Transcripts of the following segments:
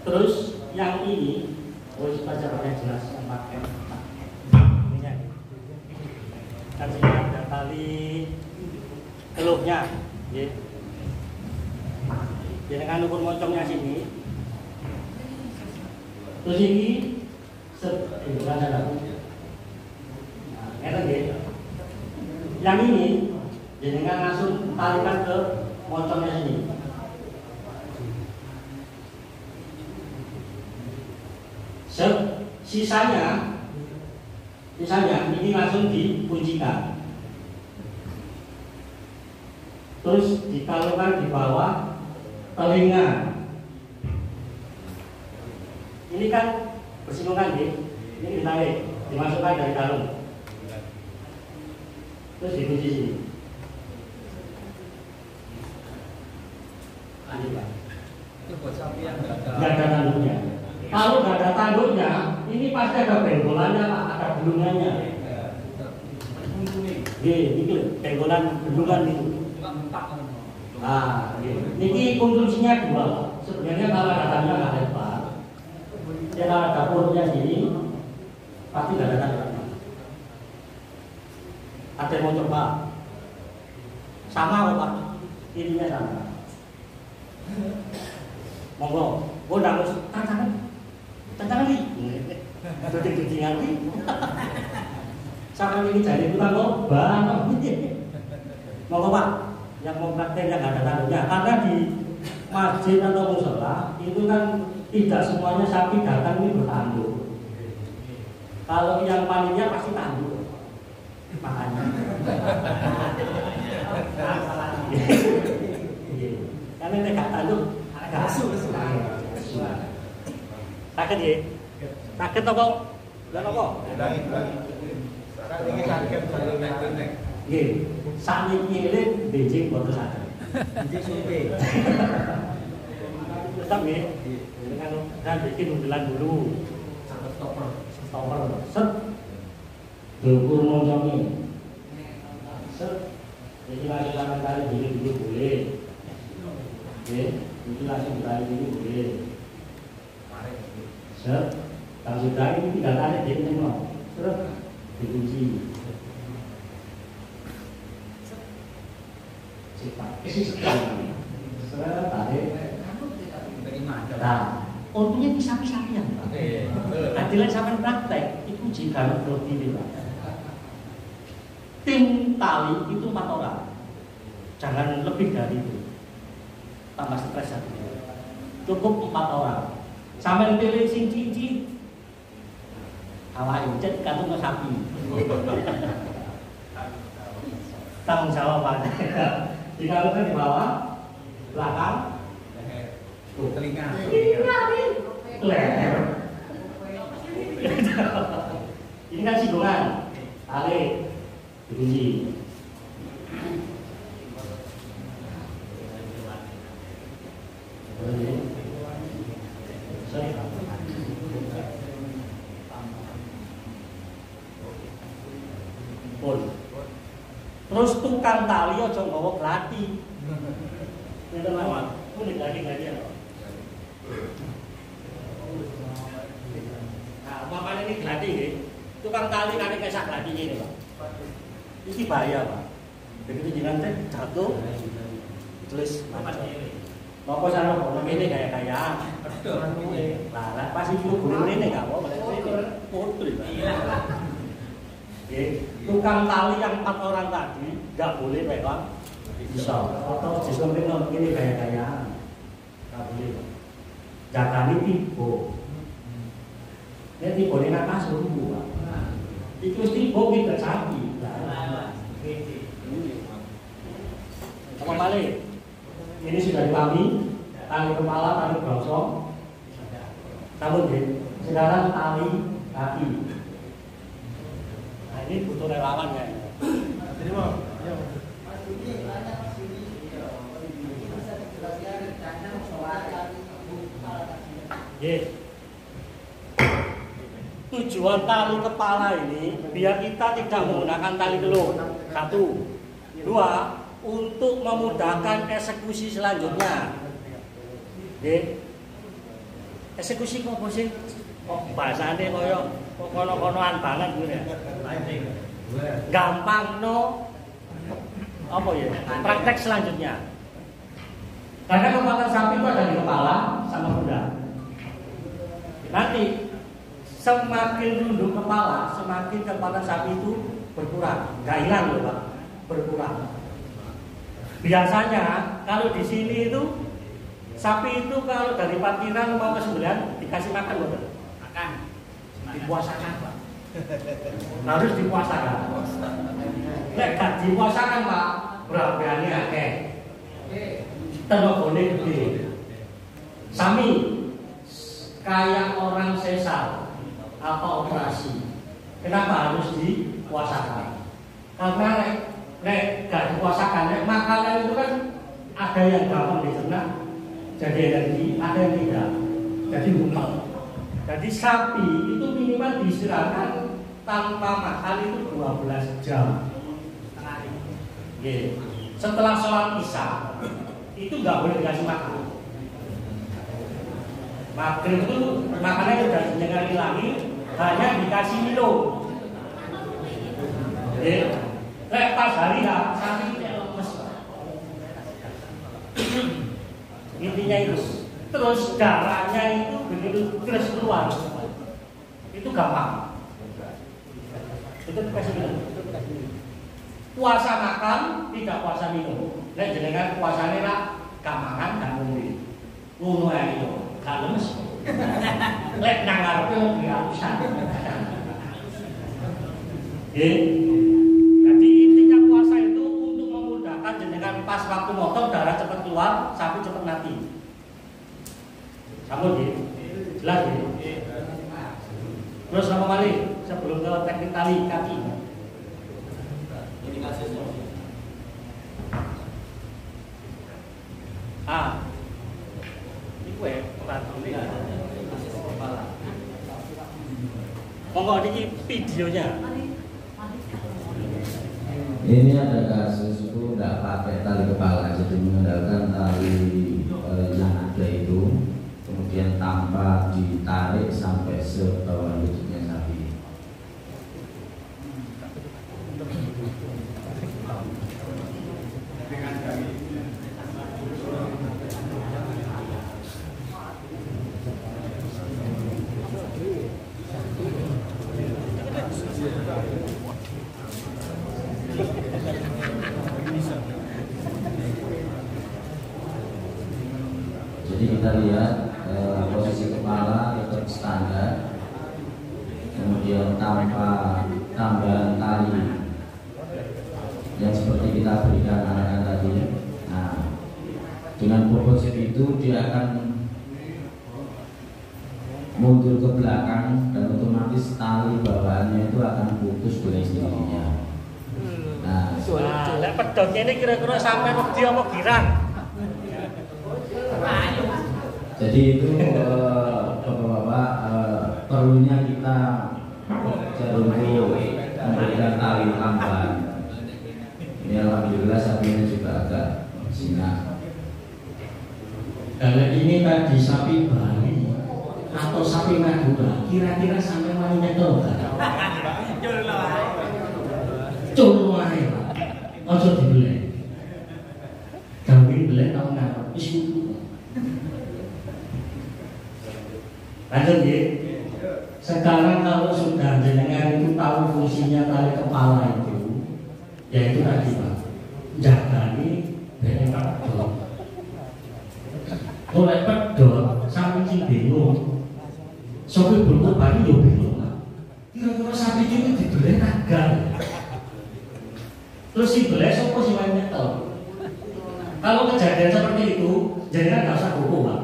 Terus yang ini, supaya jaraknya jelas, pakai ini kan sini ada tali teluknya, ya. Dengan ukur moncongnya sini. Terus ini yang ini dengan langsung talikan ke moncongnya sini. Sisanya ini langsung dikuncikan, terus dikalungkan di bawah telinga. Ini kan bersinggungan, ini ditarik, dimasukkan dari kalung, terus dikunci sini. Itu buat sapi yang nggak ada tanduknya. Kalau nggak ada tanduknya, ini pasti ada benggolannya, Pak, ada belungannya. Ini benggolan belungan itu. Nah, ini konstruksinya dua. Sebenarnya kalau ada tanduknya nggak hebat. Ya kalau ada perutnya gini, pasti nggak ada tanduknya. Ada yang mau coba? Sama kok, Pak. Ininya sama. Monggo, udah harus tantangan nih, tuting-tutingan nih. Sama ini jadi tukang lomba, monggo Pak, yang mau praktek yang nggak ada tanduknya, karena di masjid atau mushola itu kan tidak semuanya sapi datang ini bertanduk. Kalau yang panitia pasti tanduk, makanya. Karena tidak tanduk. Sakit ya? Sakit apa? Dan apa? Ini sakit kalau nek. Nggih, sakniki ini benjing boten sakit. Benjing supe. Tetap nggih. Kan bikin undelan dulu. Stopper. Set. Dukur moncongnya. Set. Jadi langsung sampai kali dulu boleh. Oke, ini langsung ditarik ini boleh. Set, kalau sudah ini tinggal tarik dia nengok, terus dikunci. Cepat, sekali. Set, tarik. Nah, untungnya pisah-pisahnya, Pak. Adilan sampai praktek itu jika lebih ini, Pak. Tim tali itu 4 orang, jangan lebih dari itu. Tambah stres satu, cukup 4 orang. Sampai pilih sing cici, awak incet kantung ke sapi. Tanggung jawab Pak. Dikalungkan di bawah, belakang, telinga. Leher. Ini kan singgungan, tarik, dikunci. Terus tukang tali aja nggawa glati. Ngeten mawon. Kuwi glati ya. Nah, umpamane ini glati nggih. Tukang tali kan kesak glati ini, Pak. Iki bahaya, Pak. Begitu jenengan jatuh tulis apa sana kok ngene kaya-kaya. Lah, pas iki guru ngene enggak apa, putri. Tukang tali yang 4 orang tadi nggak boleh pegang pisau atau disunting ini gaya-gayaan, nggak boleh. Jangan tibo, ini tibo ini nak kasur Pak. Itu tibo kita sapi. Apa balik? Ini sudah dipahami, tali kepala, tali brosong, namun sekarang tali kaki. Ini butuh relawan ya. Terima. Tujuan tali kepala ini biar kita tidak menggunakan tali telur. 1, 2, untuk memudahkan eksekusi selanjutnya. Eksekusi kok apa sih? Kok bahasane kaya kono-konoan banget ngene. Gampang no. Apa ya? Praktek selanjutnya. Karena kekuatan sapi itu ada di kepala sama pundak. Nanti semakin runduk kepala, semakin kekuatan sapi itu berkurang. Nggak hilang loh Pak, berkurang. Biasanya kalau di sini itu sapi itu kalau dari parkiran mau ke 9 dikasih makan loh. Makan. Dipuasakan Pak. Harus dipuasakan. Nek gak dipuasakan Pak, berapa-berani akeh. Tenagane gede. Sami kayak orang sesar atau operasi. Kenapa harus dipuasakan? Karena nek gak dipuasakan, nek makanan itu kan ada yang gampang dicerna jadi energi, ada yang tidak. Jadi lupa. Jadi sapi itu minimal diistirahatkan tanpa makan itu 12 jam. Setelah sholat isya itu nggak boleh dikasih makan. Maghrib itu makannya sudah jangan hilangi, hanya dikasih minum. Pas hari ya sapi lemes. Intinya itu. Terus darahnya itu begitu terus keluar, itu gampang. Itu dikasih minum. Puasa makan, tidak puasa minum. Nek jenengan puasane ra gak makan gak ngombe. Ngono ae yo, gak lemes. Lek nang ngarepe wong diapusan. Jadi intinya puasa itu untuk memudahkan jenengan pas waktu motong darah cepat keluar, sapi cepat mati. Sampun nggih? Jelas nggih? Terus sama kali sebelum ke teknik tali kaki. Ini gue peraturan monggo ini videonya. Ini ada kasus itu nggak pakai tali kepala, jadi mengandalkan tali yang ada itu, kemudian tanpa ditarik sampai sebawah lututnya sapi. Jadi kita lihat posisi kepala tetap standar, kemudian tanpa tambahan tali yang seperti kita berikan arahan tadi. Nah, dengan proporsi itu dia akan mundur ke belakang dan otomatis tali bawaannya itu akan putus dengan sendirinya. Nah, lek pedotnya ini kira-kira sampai wedi apa girang? Jadi itu bapak-bapak perlunya kita untuk memberikan tali tambahan. Ini alhamdulillah sapinya juga agak sinar. Kalau ini tadi sapi Bali atau sapi Madura, kira-kira sampai wani nyekel enggak? Cul wae. Ojo dibeleh. Gawe beleh tau ngarep wis kudu. Lanjut ya. Sekarang kalau sudah jenengan itu tahu fungsinya tali kepala itu, yaitu tadi Pak, jagani dari pedot. Oleh pedot sampai sing bingung. Sopi bulung bali yo bingung. Kira-kira sapi itu dibeleh nagar. Terus si beleh sapa sing nyetel. Kalau kejadian seperti itu, jenengan enggak usah hukum Pak.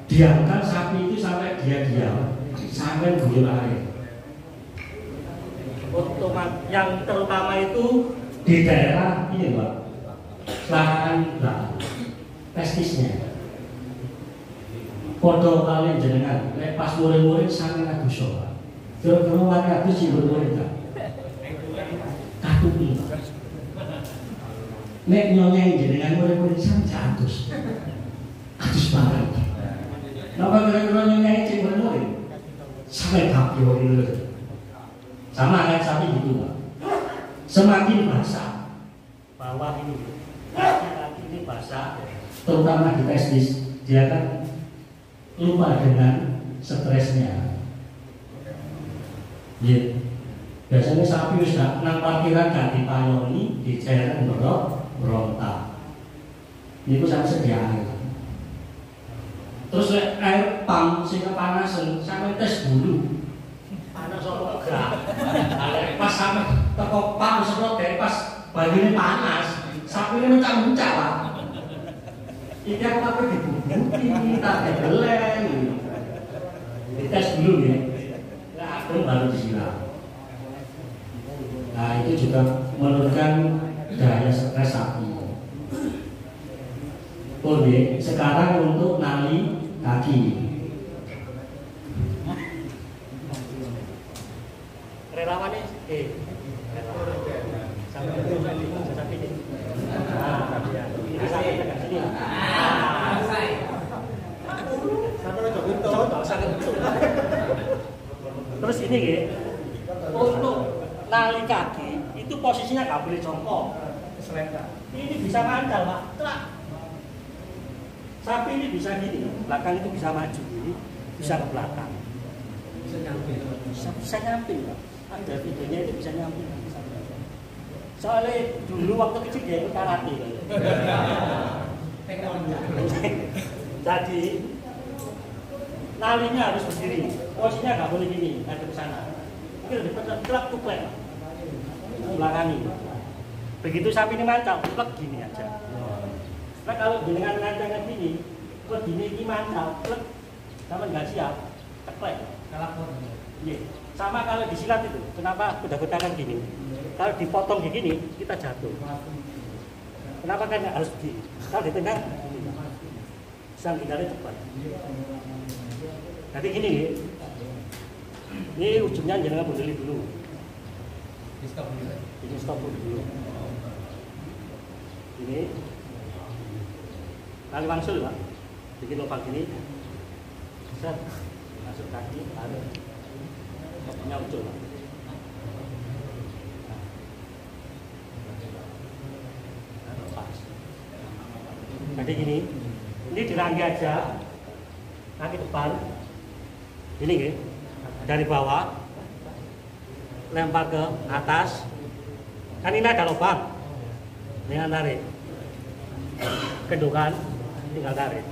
Diamkan sapi itu sampai dia diam, sampai guyur air. Yang terutama itu di daerah ini Pak, selatan belakang, testisnya. Podo kali jenengan, pas murid-murid sampai Agus Pak. Kira-kira wani Agus sih murid kan? Katupi. Nek nyonya jenengan murid-murid sampai Agus, Agus banget. Napa kira-kira nyanyi cek bener? Sampai kabeh itu. Sama kayak sapi gitu, Pak. Semakin basah bawah ini, kaki ini basah, terutama di testis, dia kan lupa dengan stresnya. Ya, biasanya sapi sudah nang parkiran gak dipayoni, diceret berontak. Ini pun saya sedia air. Terus air pam sehingga panasan, sampai tes dulu. Panas apa enggak? Pas sampai teko pam semprot pas banyune panas, sapi ini mencak-mencak, Pak. Iki aku apa dibubuti, tak geleng. Dites dulu ya. Nah, aku baru disiram. Nah, itu juga menurunkan daya stres sapi. Oke, sekarang untuk nali kaki. Relawannya, sampai ini. Terus ini ya, untuk nali kaki itu posisinya nggak boleh jongkok. Ini bisa mancal, Pak. Sapi ini bisa gini, belakang itu bisa maju, ini bisa ke belakang. Bisa nyamping, Pak. Ada videonya itu bisa nyamping. Soalnya dulu waktu kecil dia ikut karate. Jadi nalinya harus berdiri, posisinya nggak boleh gini, ada ke sana. Ini lebih telak tuklek, belakangi. Begitu sapi ini mancal, tuklek gini aja. Nah kalau dengan rancangan gini, kok gini mancal, tuklek, sama nggak siap, teklek. Iya. Sama kalau disilat itu, kenapa kuda-kuda kan gini? Kalau dipotong begini, kita jatuh. Kenapa kan harus begini? Kalau ditendang, sang tinggalnya cepat. Jadi gini, ini ujungnya jangan berdiri dulu. Ini stop dulu. Ini kali wangsul, Pak. Bikin lubang gini, set, masuk kaki, taruh. Kopinya ucul, Pak. Jadi gini, ini dirangkai aja, kaki depan, ini ya, dari bawah, lempar ke atas, kan ini ada lubang, dengan tarik, kedukan, tinggal tarik.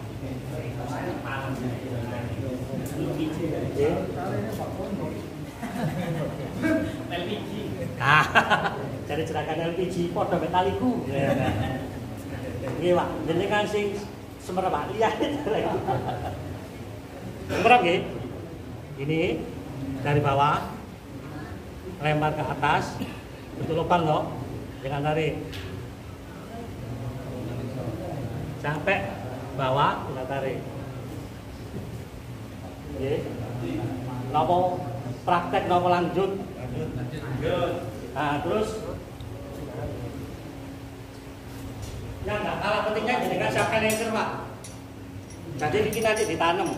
LPG. Jadi cerakan LPG, podo metaliku. Nggih, Pak, jenengan sing semerap lihat. Semerap nggih. Ini dari bawah lempar ke atas, betul lubang loh, dengan tarik. Sampai bawah kita tarik. Nggih. Napa praktek napa lanjut? Lanjut. Nah, terus yang nggak kalah pentingnya jenengan siapkan anchor, Pak. Jadi ini nanti ditanam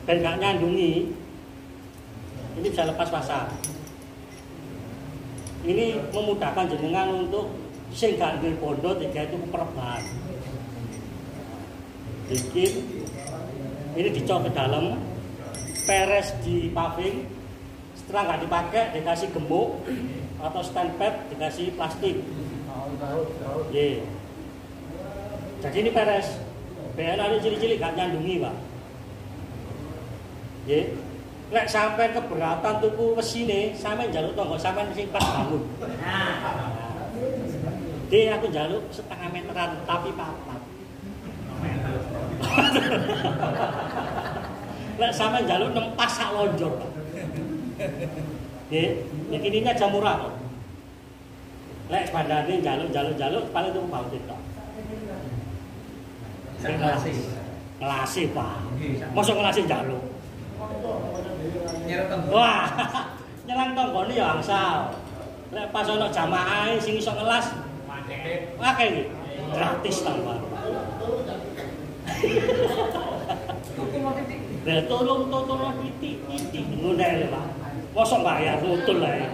dan nggak nyandungi, ini bisa lepas pasang. Ini memudahkan jenengan untuk sing gak duwe bondo tiga itu perban. Dikit, ini dicok ke dalam, peres di paving, setelah nggak dipakai dikasih gemuk atau stand pad dikasih plastik. Yeah. Jadi ini peres. BN ada cili-cili gak nyandungi, Pak. Yeah. Lek sampai keberatan tuku mesine, sampai njaluk tonggo sampai sing pas bangun. Dia aku njaluk setengah meteran tapi papat. Lek sampai njaluk nempas sak lonjor, Pak. Nggih, ininya aja murah kok. Lek bandane jaluk paling tuku baut itu. Ngelasi, Pak. Mosok ngelasi jaluk. Wah, nyerang tonggone ya angsal. Lek pas ana jamaah sing iso ngelas, akeh iki. gratis tanpa. Nah, tolong titik ngono ae Pak. Mosok bayar nutul ae.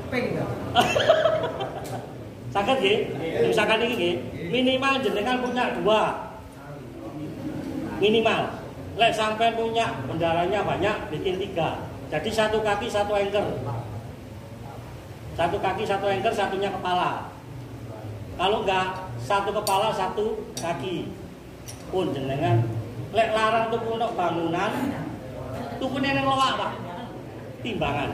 Ping enggak? Saged nggih? Misalkan iki nggih, minimal jenengan punya 2. Minimal. Lek sampai punya bendaranya banyak, bikin 3. Jadi 1 kaki 1 engker. 1 kaki 1 engker, satunya kepala. Kalau enggak, 1 kepala 1 kaki. Pun jenengan lek larang tuku untuk bangunan, tukune ning lowak, Pak. Timbangan.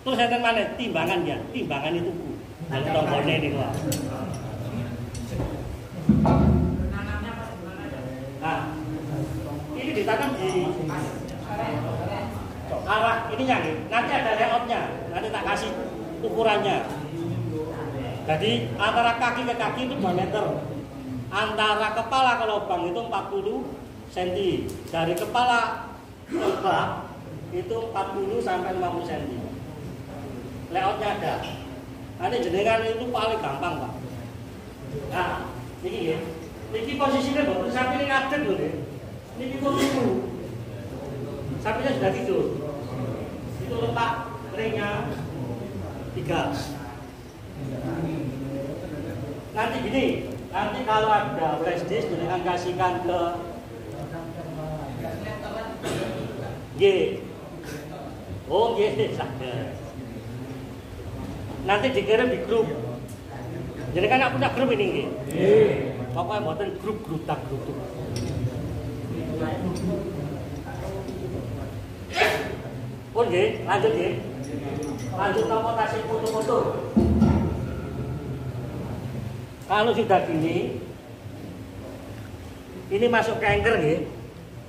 Terus enten maneh timbangan ya, timbangan itu tuku. Nang tonggone niku. Nah, ini ditanam di arah ininya nih. Nanti ada layoutnya, nanti tak kasih ukurannya. Jadi antara kaki ke kaki itu 2 meter. Antara kepala ke lubang itu 40 cm. Dari kepala ke bak itu 40 sampai 50 cm. Layoutnya ada. Nanti jenengan itu paling gampang, Pak. Nah, ini ya. Ini posisinya bagus, sapi ini ngadeg loh ya. Ini tunggu. Sapinya sudah tidur. Itu letak ringnya 3. Nanti gini, nanti kalau ada flash disk jenengan kasihkan ke G. Oh, G saja. Nanti dikirim di grup. Jadi kan aku punya grup ini nggih. Nggih. Pokoknya mboten grup tak grup. Pun nggih, lanjut nggih. Lanjut nopo kasih foto-foto. Kalau sudah gini, ini masuk ke anchor nggih.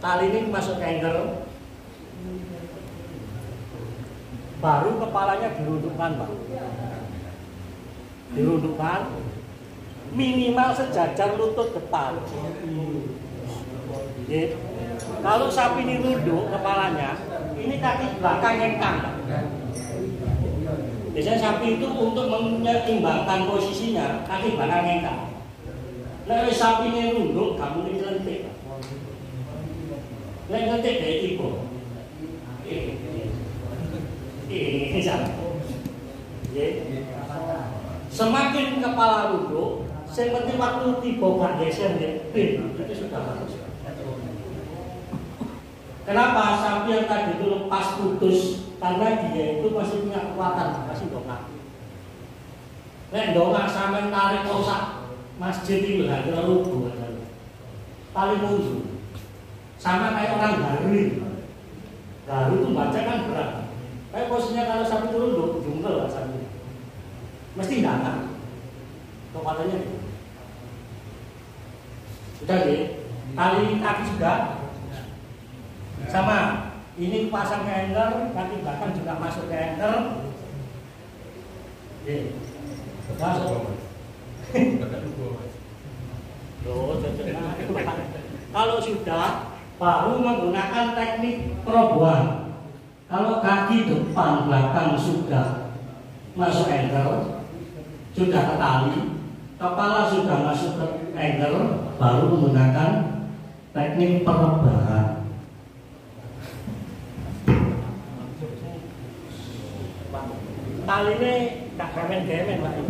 Tali ini masuk ke anchor. Baru kepalanya dirundukkan, Pak. Dirundukkan minimal sejajar lutut depan. Jadi, kalau sapi ini runduk kepalanya, ini kaki belakang ngengkang. Biasanya sapi itu untuk menyeimbangkan posisinya, kaki belakang ngengkang. Nah, sapi ini runduk, kamu ini lentik. Lentik dari tipe. Ini sama. Semakin kepala runduk, yang penting waktu tiba gak geser itu sudah bagus. Kenapa sapi yang tadi itu lepas putus? Karena dia itu masih punya kekuatan, masih dongak. Nek dongak sampai tarik kosak masjid itu nggak kira rubuh, paling mundur. Sama kayak orang garu. Garu itu baca kan berat. Kayak posisinya kalau sapi turun dulu, jungkel lah sapi. Mesti datang. Kekuatannya itu. Sudah deh. Tali kaki sudah. Sama. Ini pasang ke anchor, kaki belakang juga masuk ke anchor. Masuk. Kalau sudah, baru menggunakan teknik perobohan. Kalau kaki depan belakang sudah masuk anchor, sudah ke tali, kepala sudah masuk ke anchor, baru menggunakan teknik perobohan. Tali ini gak gamen-gamen, Pak.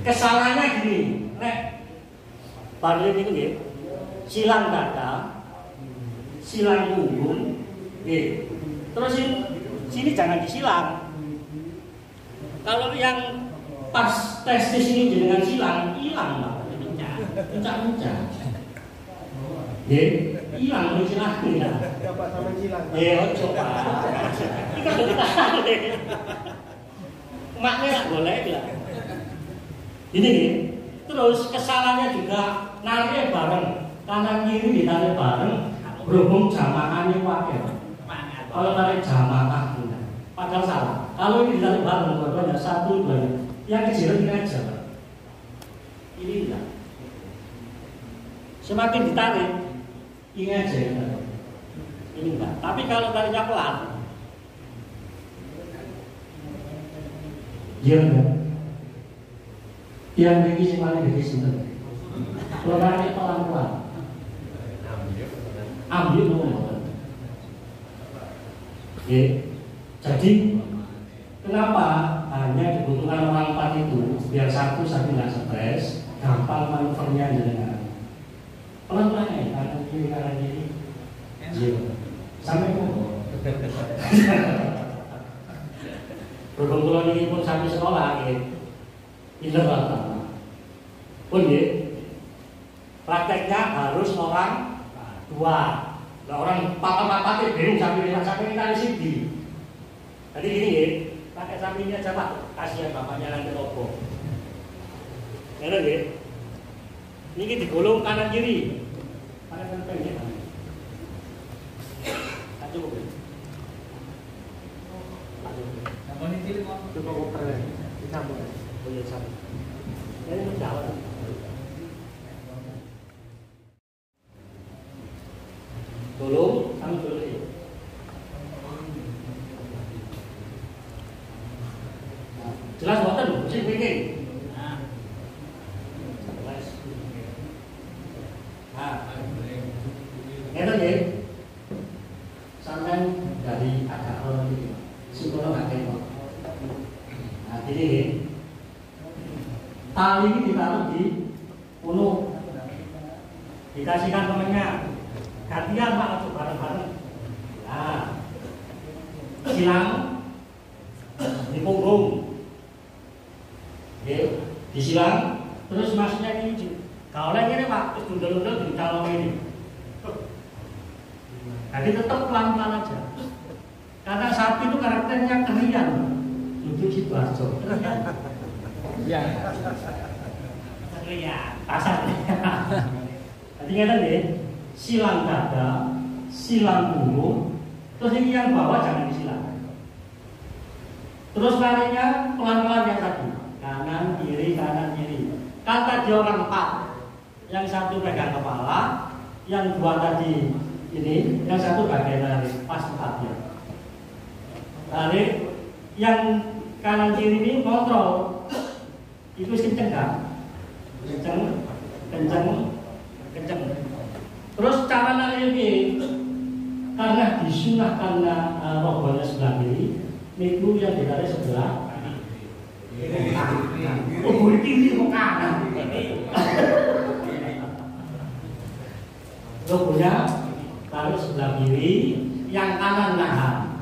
Kesalahannya gini, nek barlin itu nggih, silang dada, silang punggung, nggih. Terus sini jangan disilang. Kalau yang pas testis ini dengan silang, hilang, Pak. Puncak-puncak. Nggih, hilang istilahnya. Dapat sama cilang. Ojo, Pak. Kita boleh. Maknya nggak boleh ya. Ini nih. Terus kesalahannya juga narik bareng, kanan kiri ditarik bareng, berhubung jamaahnya pakai. Kalau tarik jamaah, padahal salah. Kalau ini ditarik bareng, dua-duanya 1, 2, yang kecil ini aja. Ini enggak. Semakin ditarik, ini aja. Ini enggak. Tapi kalau tariknya pelan, Iya enggak? Yang begini sih paling gede sinten. Kalau nanya pelan-pelan. Ambil nomor. Ya. Jadi kenapa hanya dibutuhkan orang 4 itu biar satu nggak stres, gampang manuvernya jenengan. Pelan-pelan ya, kanan kiri. Iya. Sampai kok. Berhubung kalau ini pun sampai sekolah, ya. Pinter banget. Pun ya, prakteknya harus orang 2. Nah, orang papa bingung sampai kita di sini. Jadi gini ya, pakai sampingnya aja Pak, kasihan bapaknya nanti lopo. Ngerti ya? Ini digulung kanan kiri. Pakai samping ya. Cukup ya. Kamu ini pilih kok. Coba koper ya. Disambung. Oh iya sambung. Ini menjawab. Tolong, kami dulu ya. Jelas buatan loh, sih bikin. Jelas. Ngerti ya? Sampai dari agak orang itu, psikolog nggak tengok. Nah, jadi tali ini ditaruh di punuk, dikasihkan temennya. Gantian Pak, untuk bareng-bareng. Nah, silang di punggung, disilang, terus masuknya ini. Kalau ini Pak, terus dundel-dundel di calon ini. Jadi tetap pelan-pelan aja. Karena sapi itu karakternya kerian, duduk situ aja. Iya. Kerian. Pasar. Jadi ngerti ya, silang dada, silang punggung, terus ini yang bawah jangan disilang. Terus larinya pelan-pelan yang tadi, kanan kiri. Kan tadi orang 4, yang satu pegang kepala, yang 2 tadi ini, yang satu bagian lari, pas tempatnya. Lari, yang kanan kiri ini kontrol, itu kenceng kan? Kenceng. Terus cara lari ini, karena disunah karena robohnya sebelah kiri, niku yang ditarik sebelah kanan. Oh, boleh kiri kok kanan. Robohnya taruh sebelah kiri, yang kanan nahan.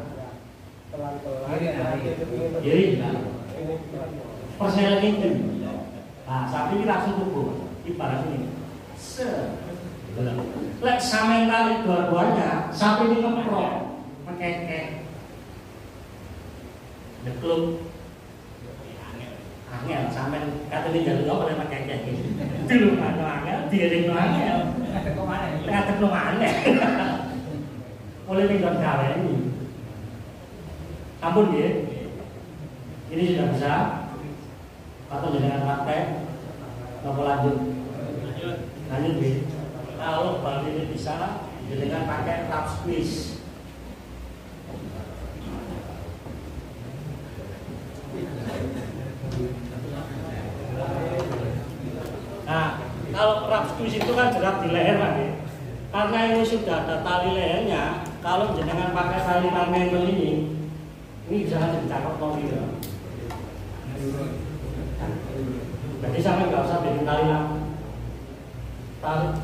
Kiri, persenan ini. Nah, sapi ini langsung tubuh, ibarat ini. Lek sama yang tarik dua-duanya, sapi ini ngeprok, mengkekek, dekluk, angel, sama kata ini jalur apa yang mengkekek. Dulu angel, diring angel. Tengah mana? Mulai minggu kali ini. Ampun ya. Ini sudah bisa. Atau dengan praktek. Mau lanjut. Lanjut ya. Kalau bal ini bisa, dengan pakai lap squeeze. Nah, kalau lap squeeze itu kan jerak di leher kan ya. Karena ini sudah ada tali lehernya, kalau jenengan pakai tali manual ini bisa dicakap mobil. Jadi sampai nggak usah bikin tali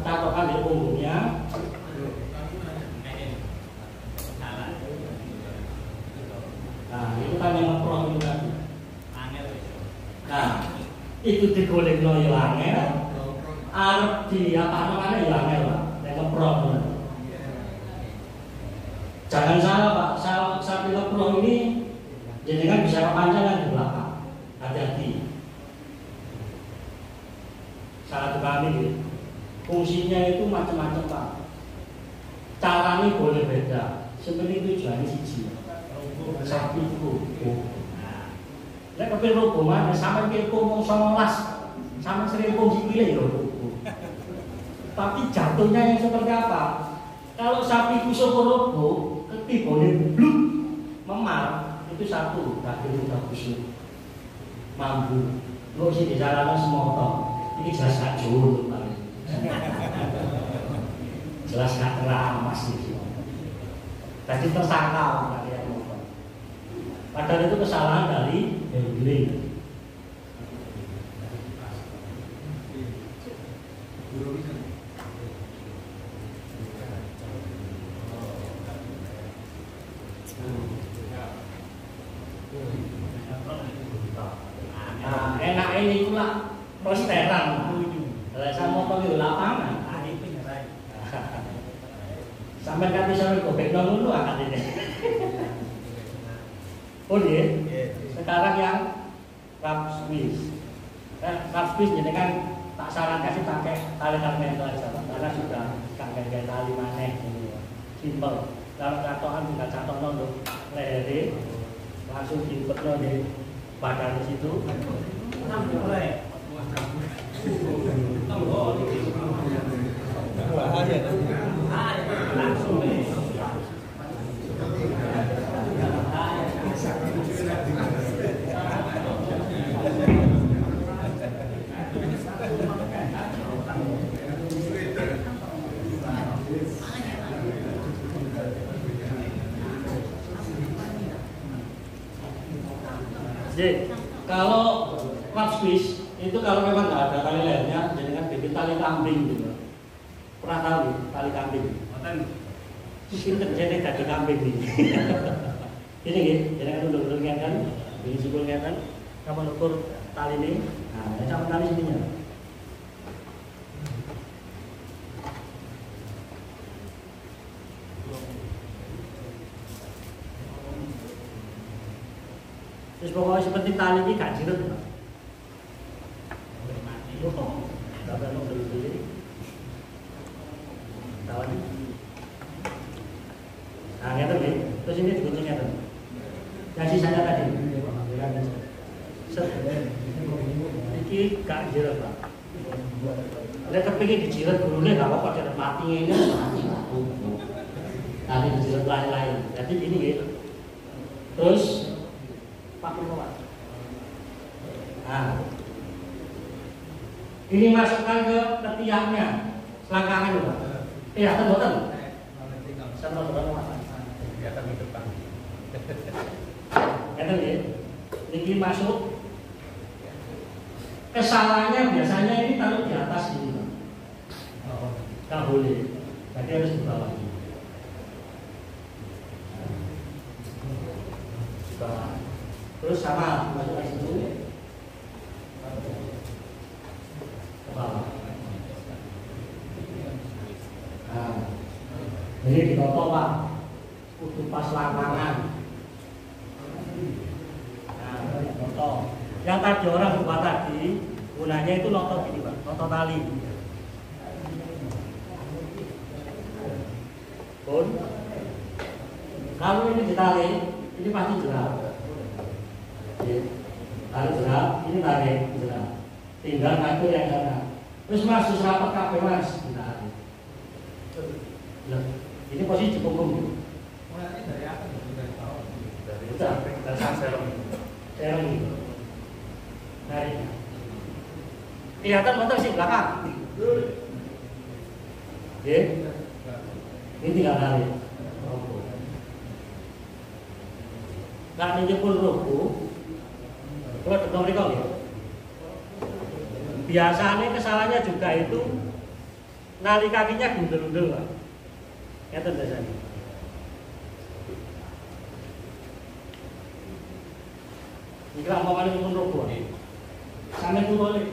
catokan di punggungnya. Nah, itu kan yang ngeprong itu tadi. Nah, itu digolek no hilangnya. Arep di apa namanya hilangnya Pak. Ngeprong. Jangan salah Pak, sapi ngeprong ini jenengan bisa kepanjangan di belakang. Hati-hati. Salah kami gitu. Fungsinya itu macam-macam Pak. Caranya boleh beda. Sebenarnya tujuannya siji. Sapi itu. Nek kepil robo mana sampe kepung 19 sampe 1000 sikile lho. Tapi jatuhnya yang seperti apa? Kalau sapi kusuk robo, ketibone bluk memar, itu satu daging udah busuk. mampu. Lu sih disalahkan semoto. Ini jelas gak jauh Pak. Jelas gak keramas sih. Tadi tersangka kalian. Padahal itu kesalahan dari handling. Enak ini pula prosteran. Kalau saya mau pergi lapangan, sampai kaki sampai gobek dulu akan ini. Oh iya. Sekarang yang rap Swiss. Rap Swiss jadi kan tak saran kasih pakai tali karpenter aja, karena sudah kayak tali maneh ini, simple. Kalau catokan juga catokan untuk leher, langsung dipetno di badan di situ. Langsung. Jadi kalau rap Swiss itu kalau memang nggak ada tali lehernya, jadi kan bikin tali kambing gitu. Pernah tahu tali kambing? Ini terjadi tali kambing ini. Ini gitu, jadi kan dulu kan, ini sebelumnya kan, kamu ukur tali ini, nah sama tali sininya. Terus pokoknya seperti tali ini gak jirut. Gak perlu beli-beli. Tahu ni? Nah, ngerti ni. Terus ini guntingnya tu. Yang sisanya tadi. Ini gak jirut Pak. Dia kepingin dijirut dulu ni, gak apa-apa dia mati ini mati. Tadi dijirut lain-lain. Jadi ini gitu. Terus nah, ini masukkan ke ketiaknya, selangkangan juga. Kelihatan betul? Sama betul mas. Kelihatan di depan. Kelihatan ya? Ini masuk. Kesalahannya biasanya ini taruh di atas ini, nggak boleh. Jadi harus di bawah. Di bawah. Terus sama masuk ke situ. Nah, ini ditoto Pak, untuk pas lapangan. Nah, ditoto. Yang tadi orang buat tadi, gunanya itu loto gini Pak, loto tali. Pun, kalau ini ditali, ini pasti jelas. Tarik jerak, ini tarik jerak. Tinggal ngatur yang sana. Terus mas, terus rapat kabeh mas. Tarik. Ini posisi punggung. Mulai dari apa? Dari samping, dari serong. Serong ini. Tarik. Kelihatan betul sih belakang. Ini tinggal tarik. Nggak menjepul ruku. Kalau ketemu kau ya. Biasanya kesalahannya juga itu nali kakinya gundul-gundul Pak. Ya biasanya. Ini kalau mau paling pun ruku. Sampai pun boleh.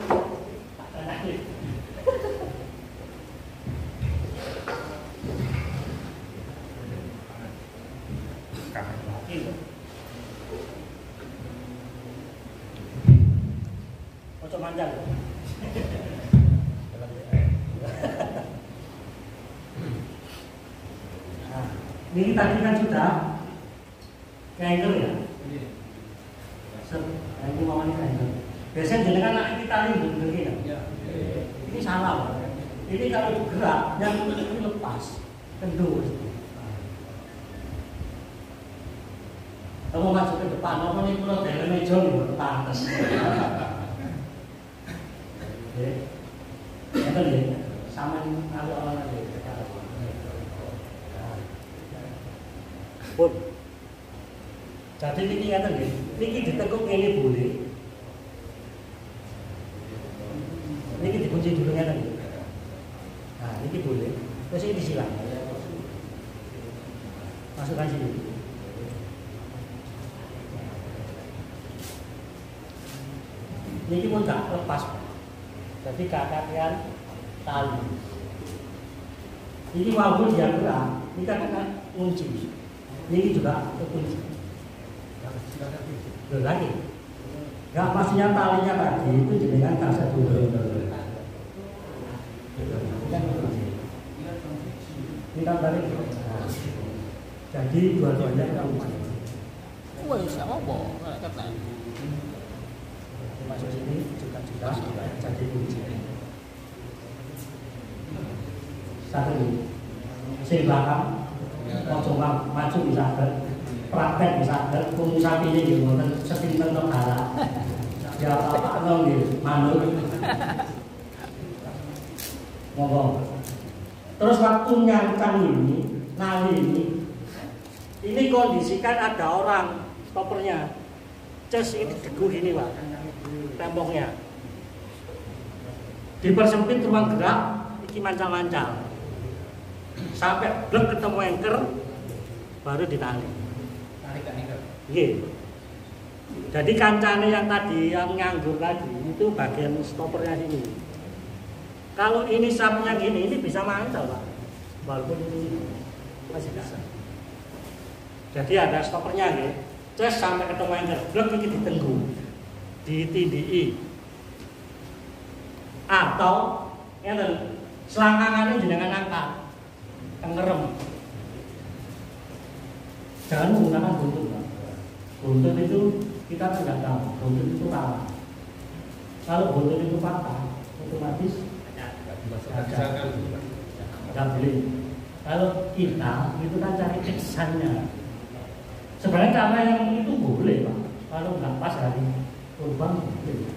Manjang. Nah, ini tadi kan sudah angle ya. Ini mau ini angle. Biasanya jenengan nak kita lihat begini ya. Ini salah Pak. Ini kalau gerak yang ini lepas, kendor. Kamu maju ke depan, kamu ini pulau dari meja nih, pantas. Itu dia, sama orang lagi. Pun, jadi ini kata dia, ini ditekuk ini boleh. Ini dikunci dulu kata dia. Nah, ini boleh. Terus ini disilang. Masukkan sini. Ini pun tak lepas, jadi kakak tali. Ini walaupun dia gerak, ini kan kunci. Ini juga terkunci. Lagi, nggak pastinya talinya tadi itu jenengan kasih dulu. Ini kan balik. Jadi dua-duanya kita kunci. Wah, siapa boh? Kata. Masuk sini juga jadi kunci. Satu, sing belakang, mau maju bisa ke, praktek bisa ke, kunci sapi ini gitu, setinten negara. Ya apa nong gitu, manut. Ngomong. Terus waktu nyancang ini, nali ini kondisikan ada orang stoppernya. Ces ini teguh ini Pak. Temboknya dipersempit ruang gerak, iki mancal-mancal sampai blek ketemu anchor baru ditali. Tarik anchor. Iya. Jadi kancane yang tadi yang nganggur tadi itu bagian stoppernya sini. Kalau ini sapnya gini, ini bisa mancal Pak. Walaupun ini masih bisa. Jadi ada stoppernya ya. Terus sampai ketemu anchor, blek iki ditenggu. Ditindiki atau selangkangannya jenengan angkat ngerem. Jangan menggunakan buntut Pak. Buntut itu kita tidak tahu, buntut itu rawan. Kalau buntut itu patah otomatis tidak boleh. Kalau kita itu kan cari eksannya. Sebenarnya cara yang itu boleh Pak, kalau nggak pas hari kurban boleh.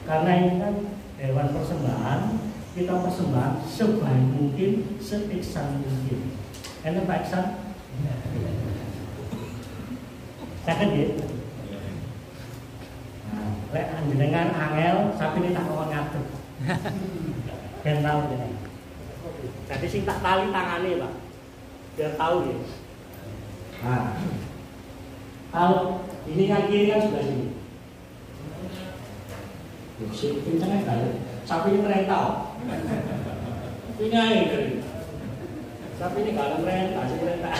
Karena ini kan hewan persembahan, kita persembahkan sebaik mungkin, seiksan mungkin. Enak Pak Iksan? Sakit ya? Nah, lek anjenengan angel, sapi ini tak mau ngatur. Ben tahu ya. Jadi sing tak tali tangannya Pak, biar tahu ya. Nah, kalau ini kan kiri kan sudah sini. Si pincangnya balik, sapi ini merentau. Ini aja, sapi ini kalau merentau, si merentau.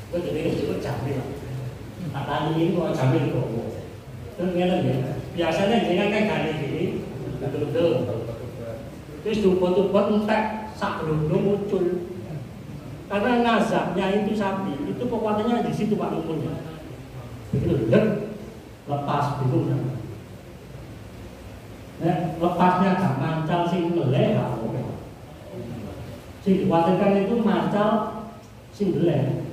Itu jadi disebut jambil. Nah, tadi ini kalau jambil gowo. Terus ngerti ya? Biasanya jangan kayak gini gini, betul-betul. Terus dupot-dupot entek, sak gelundung muncul. Karena nazarnya itu sapi, itu kekuatannya di situ Pak ngumpulnya. Begitu, lepas bingung. Nah, lepasnya gak mancal sing meleh gak apa-apa. Sing dikhawatirkan itu mancal sing beleh.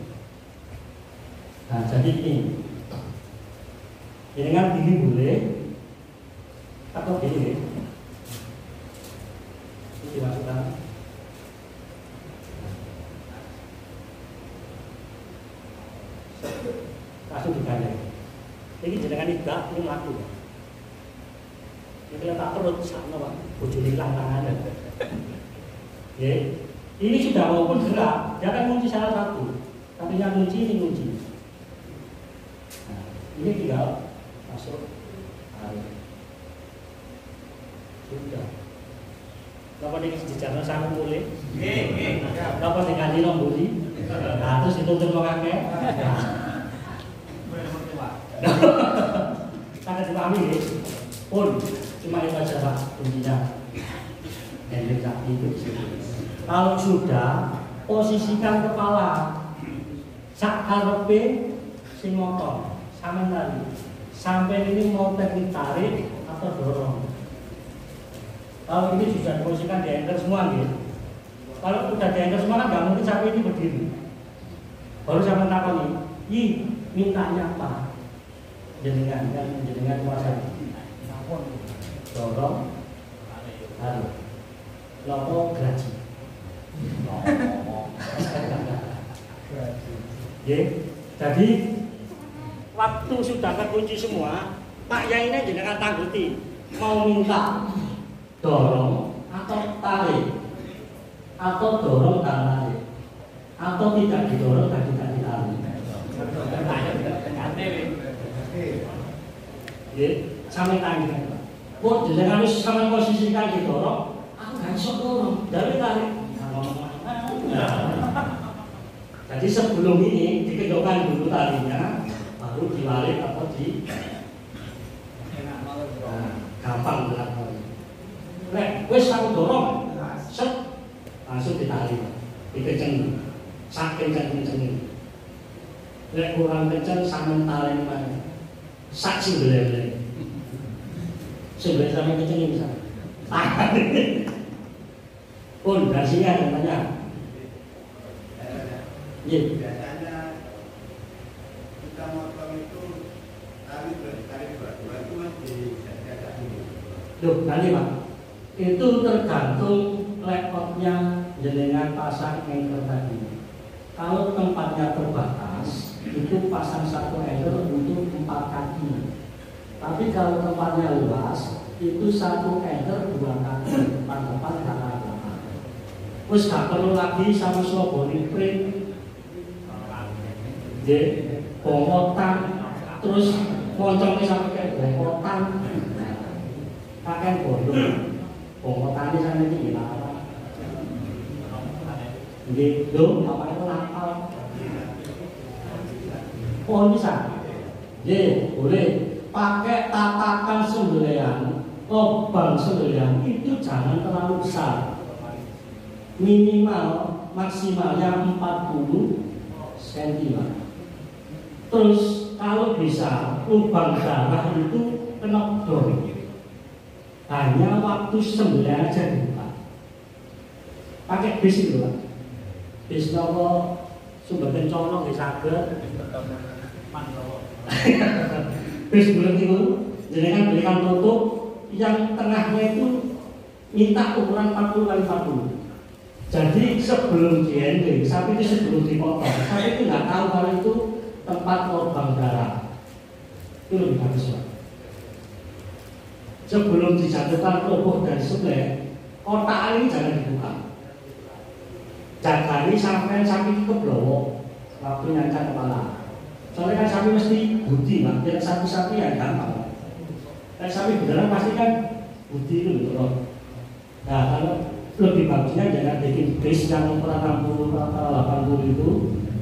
Nah, jadi ini kan gini boleh atau gini. Ini dimasukkan. Langsung digandeng. Ini jenengan tidak, ini laku. Ini letak perut sama Pak, bojone hilang tangannya. Ya, ini sudah maupun gerak, dia akan kunci salah satu. Tapi yang kunci ini kunci. Nah, ini tinggal masuk air. Sudah. Kenapa ini sejajarnya sama boleh? Kenapa diganti nombori? Nah, terus dituntut kakek. Sangat dipahami ya. Pun cuma itu aja Pak kuncinya. Hendrik sapi itu. Kalau sudah posisikan kepala sak karepe sing motor sampean tadi. Sampai ini mau teknik tarik atau dorong. Kalau ini sudah diposisikan di anchor semua gitu. Kalau udah diantar semua kan nggak mungkin sapi ini berdiri. Baru saya takoni, mintanya apa? Jenengan kuasa. Dorong, tarik, lopo gaji. Jadi waktu sudah terkunci semua, Pak Yai ini jenengan tangguti mau minta dorong atau tarik, atau dorong dan tarik, atau tidak didorong dan tidak ditarik. Sampai tanya, kok jenengan harus sama posisikan didorong, aku nggak bisa dorong, dari tarik. Jadi sebelum ini dikejauhkan dulu talinya, baru diwalik atau di gampang belakang. Nek, wes aku dorong, set langsung ditarik, dikenceng, saking kenceng. Nek kurang kenceng, sama tarik mana? Saksi belai. Sebelah sama kenceng ini bisa. Pun dari sini ada banyak. Biasanya kita motong itu tarik berdua itu masih ada ini. Loh, tadi Pak, itu tergantung layoutnya jenengan pasang anchor tadi. Kalau tempatnya terbatas, itu pasang satu anchor untuk 4 kaki. Tapi kalau tempatnya luas, itu satu anchor 2 kaki, depan belakang. Terus gak perlu lagi sama sloboni print. Bongotan, terus moncongnya sampai kayak bongotan, pakai bodong, bongotannya sampai ini gila apa? Gitu, apa itu nakal? Oh bisa, boleh pakai tatakan sembelihan, lubang sembelihan itu jangan terlalu besar, minimal maksimalnya 40 cm. Terus kalau bisa lubang darah itu kena dor. Hanya waktu sembelihan aja dibuka. Pakai bis itu Pak. Bis nopo sumber kencono nggih saged. Bis bulan itu jenengan belikan tutup yang tengahnya itu minta ukuran 40 x 40. Jadi sebelum diending, sapi itu sebelum dipotong, sapi itu nggak tahu kalau itu tempat lubang darah. Itu lebih bagus Pak. Sebelum dijatuhkan roboh dari sebelah, kotak ini jangan dibuka. Jagani sampai sapi itu keblowok waktu nyancang kepala. Soalnya kan sapi mesti budi Pak, biar sapi-sapi yang gampang. Dan sapi beneran pasti kan budi itu loh. Nah kalau lebih bagusnya jangan bikin base yang ukuran 60 atau 80 itu,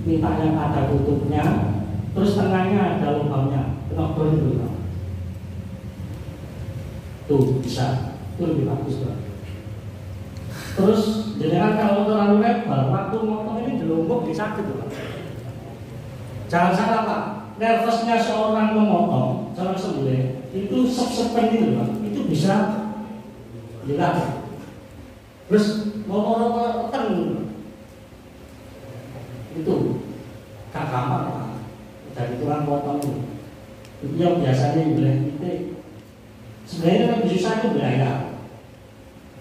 minta yang ada tutupnya, terus tengahnya ada lubangnya, kenapa dulu? Tuh bisa, itu lebih bagus Pak. Terus jenengan kalau terlalu lebar, waktu motong ini delungkup bisa gitu Pak. Jangan salah Pak, nervousnya seorang memotong, seorang sembelih itu sep-sepen gitu Pak, itu bisa hilang. Terus ngomong itu gak gampang Pak. Dari tukang potong itu yang biasanya belah itu sebenarnya lebih susah itu belayar.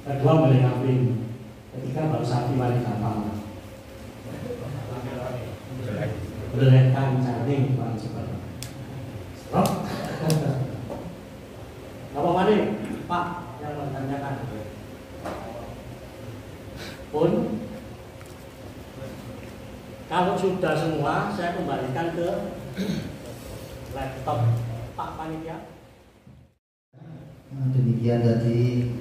Kedua belah kambing, ketiga baru sapi paling gampang. Belah kancing paling cepat. Oh, apa mari Pak yang menanyakan? Pun kalau sudah semua saya kembalikan ke laptop Pak Panitia. Demikian tadi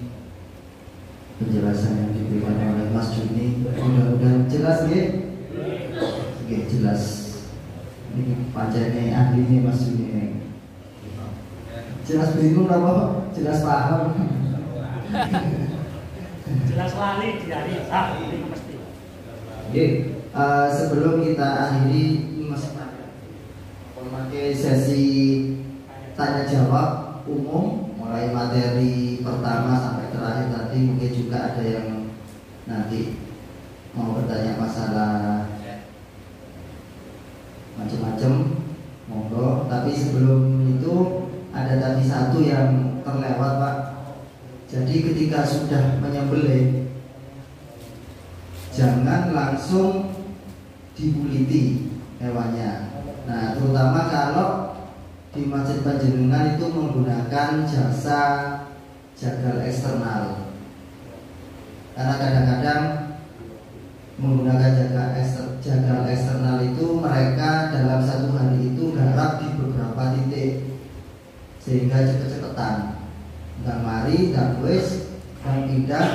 penjelasan yang diberikan oleh Mas Juni, mudah-mudahan jelas ya. Oke, jelas. Ini pacarnya ahli nih Mas Juni. Jelas bingung apa? Jelas paham. Jelas lali dari ini mesti. Oke, sebelum kita akhiri memakai sesi tanya jawab umum, mulai materi pertama sampai terakhir tadi, mungkin juga ada yang nanti mau bertanya masalah macam-macam, monggo. Tapi sebelum itu ada tadi satu yang terlewat, Pak. Jadi ketika sudah menyembelih, jangan langsung dikuliti hewannya. Nah, terutama kalau di masjid panjenengan itu menggunakan jasa jagal eksternal. Karena kadang-kadang menggunakan jagal eksternal itu mereka dalam satu hari itu garap di beberapa titik, sehingga cepet-cepetan dan mari dan wis dan pindah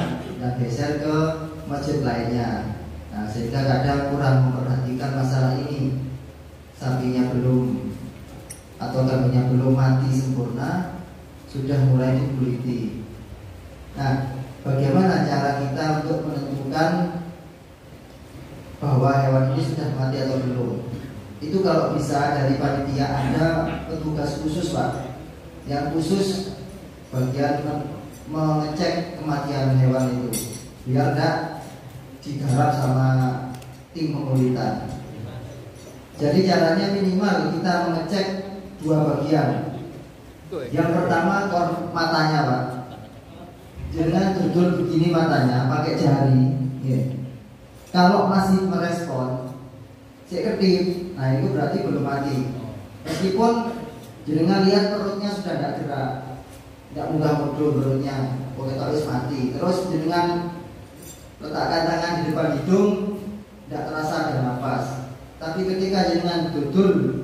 dan geser ke masjid lainnya. Nah, sehingga kadang kurang memperhatikan masalah ini. Sapinya belum atau kambingnya belum mati sempurna, sudah mulai dikuliti. Nah, bagaimana cara kita untuk menentukan bahwa hewan ini sudah mati atau belum? Itu kalau bisa dari panitia ada petugas khusus, Pak, yang khusus bagian mengecek kematian hewan itu, biar tidak digarap sama tim pengulitan. Jadi caranya minimal kita mengecek dua bagian. Yang pertama matanya, Pak. Dengan dudul begini matanya pakai jari, ya. Kalau masih merespon, kedip, nah itu berarti belum mati. Meskipun jenengan lihat perutnya sudah tidak gerak, tidak mudah mudul perutnya, pokoknya harus mati. Terus jenengan letakkan tangan di depan hidung, tidak terasa ada nafas. Tapi ketika jenengan dudul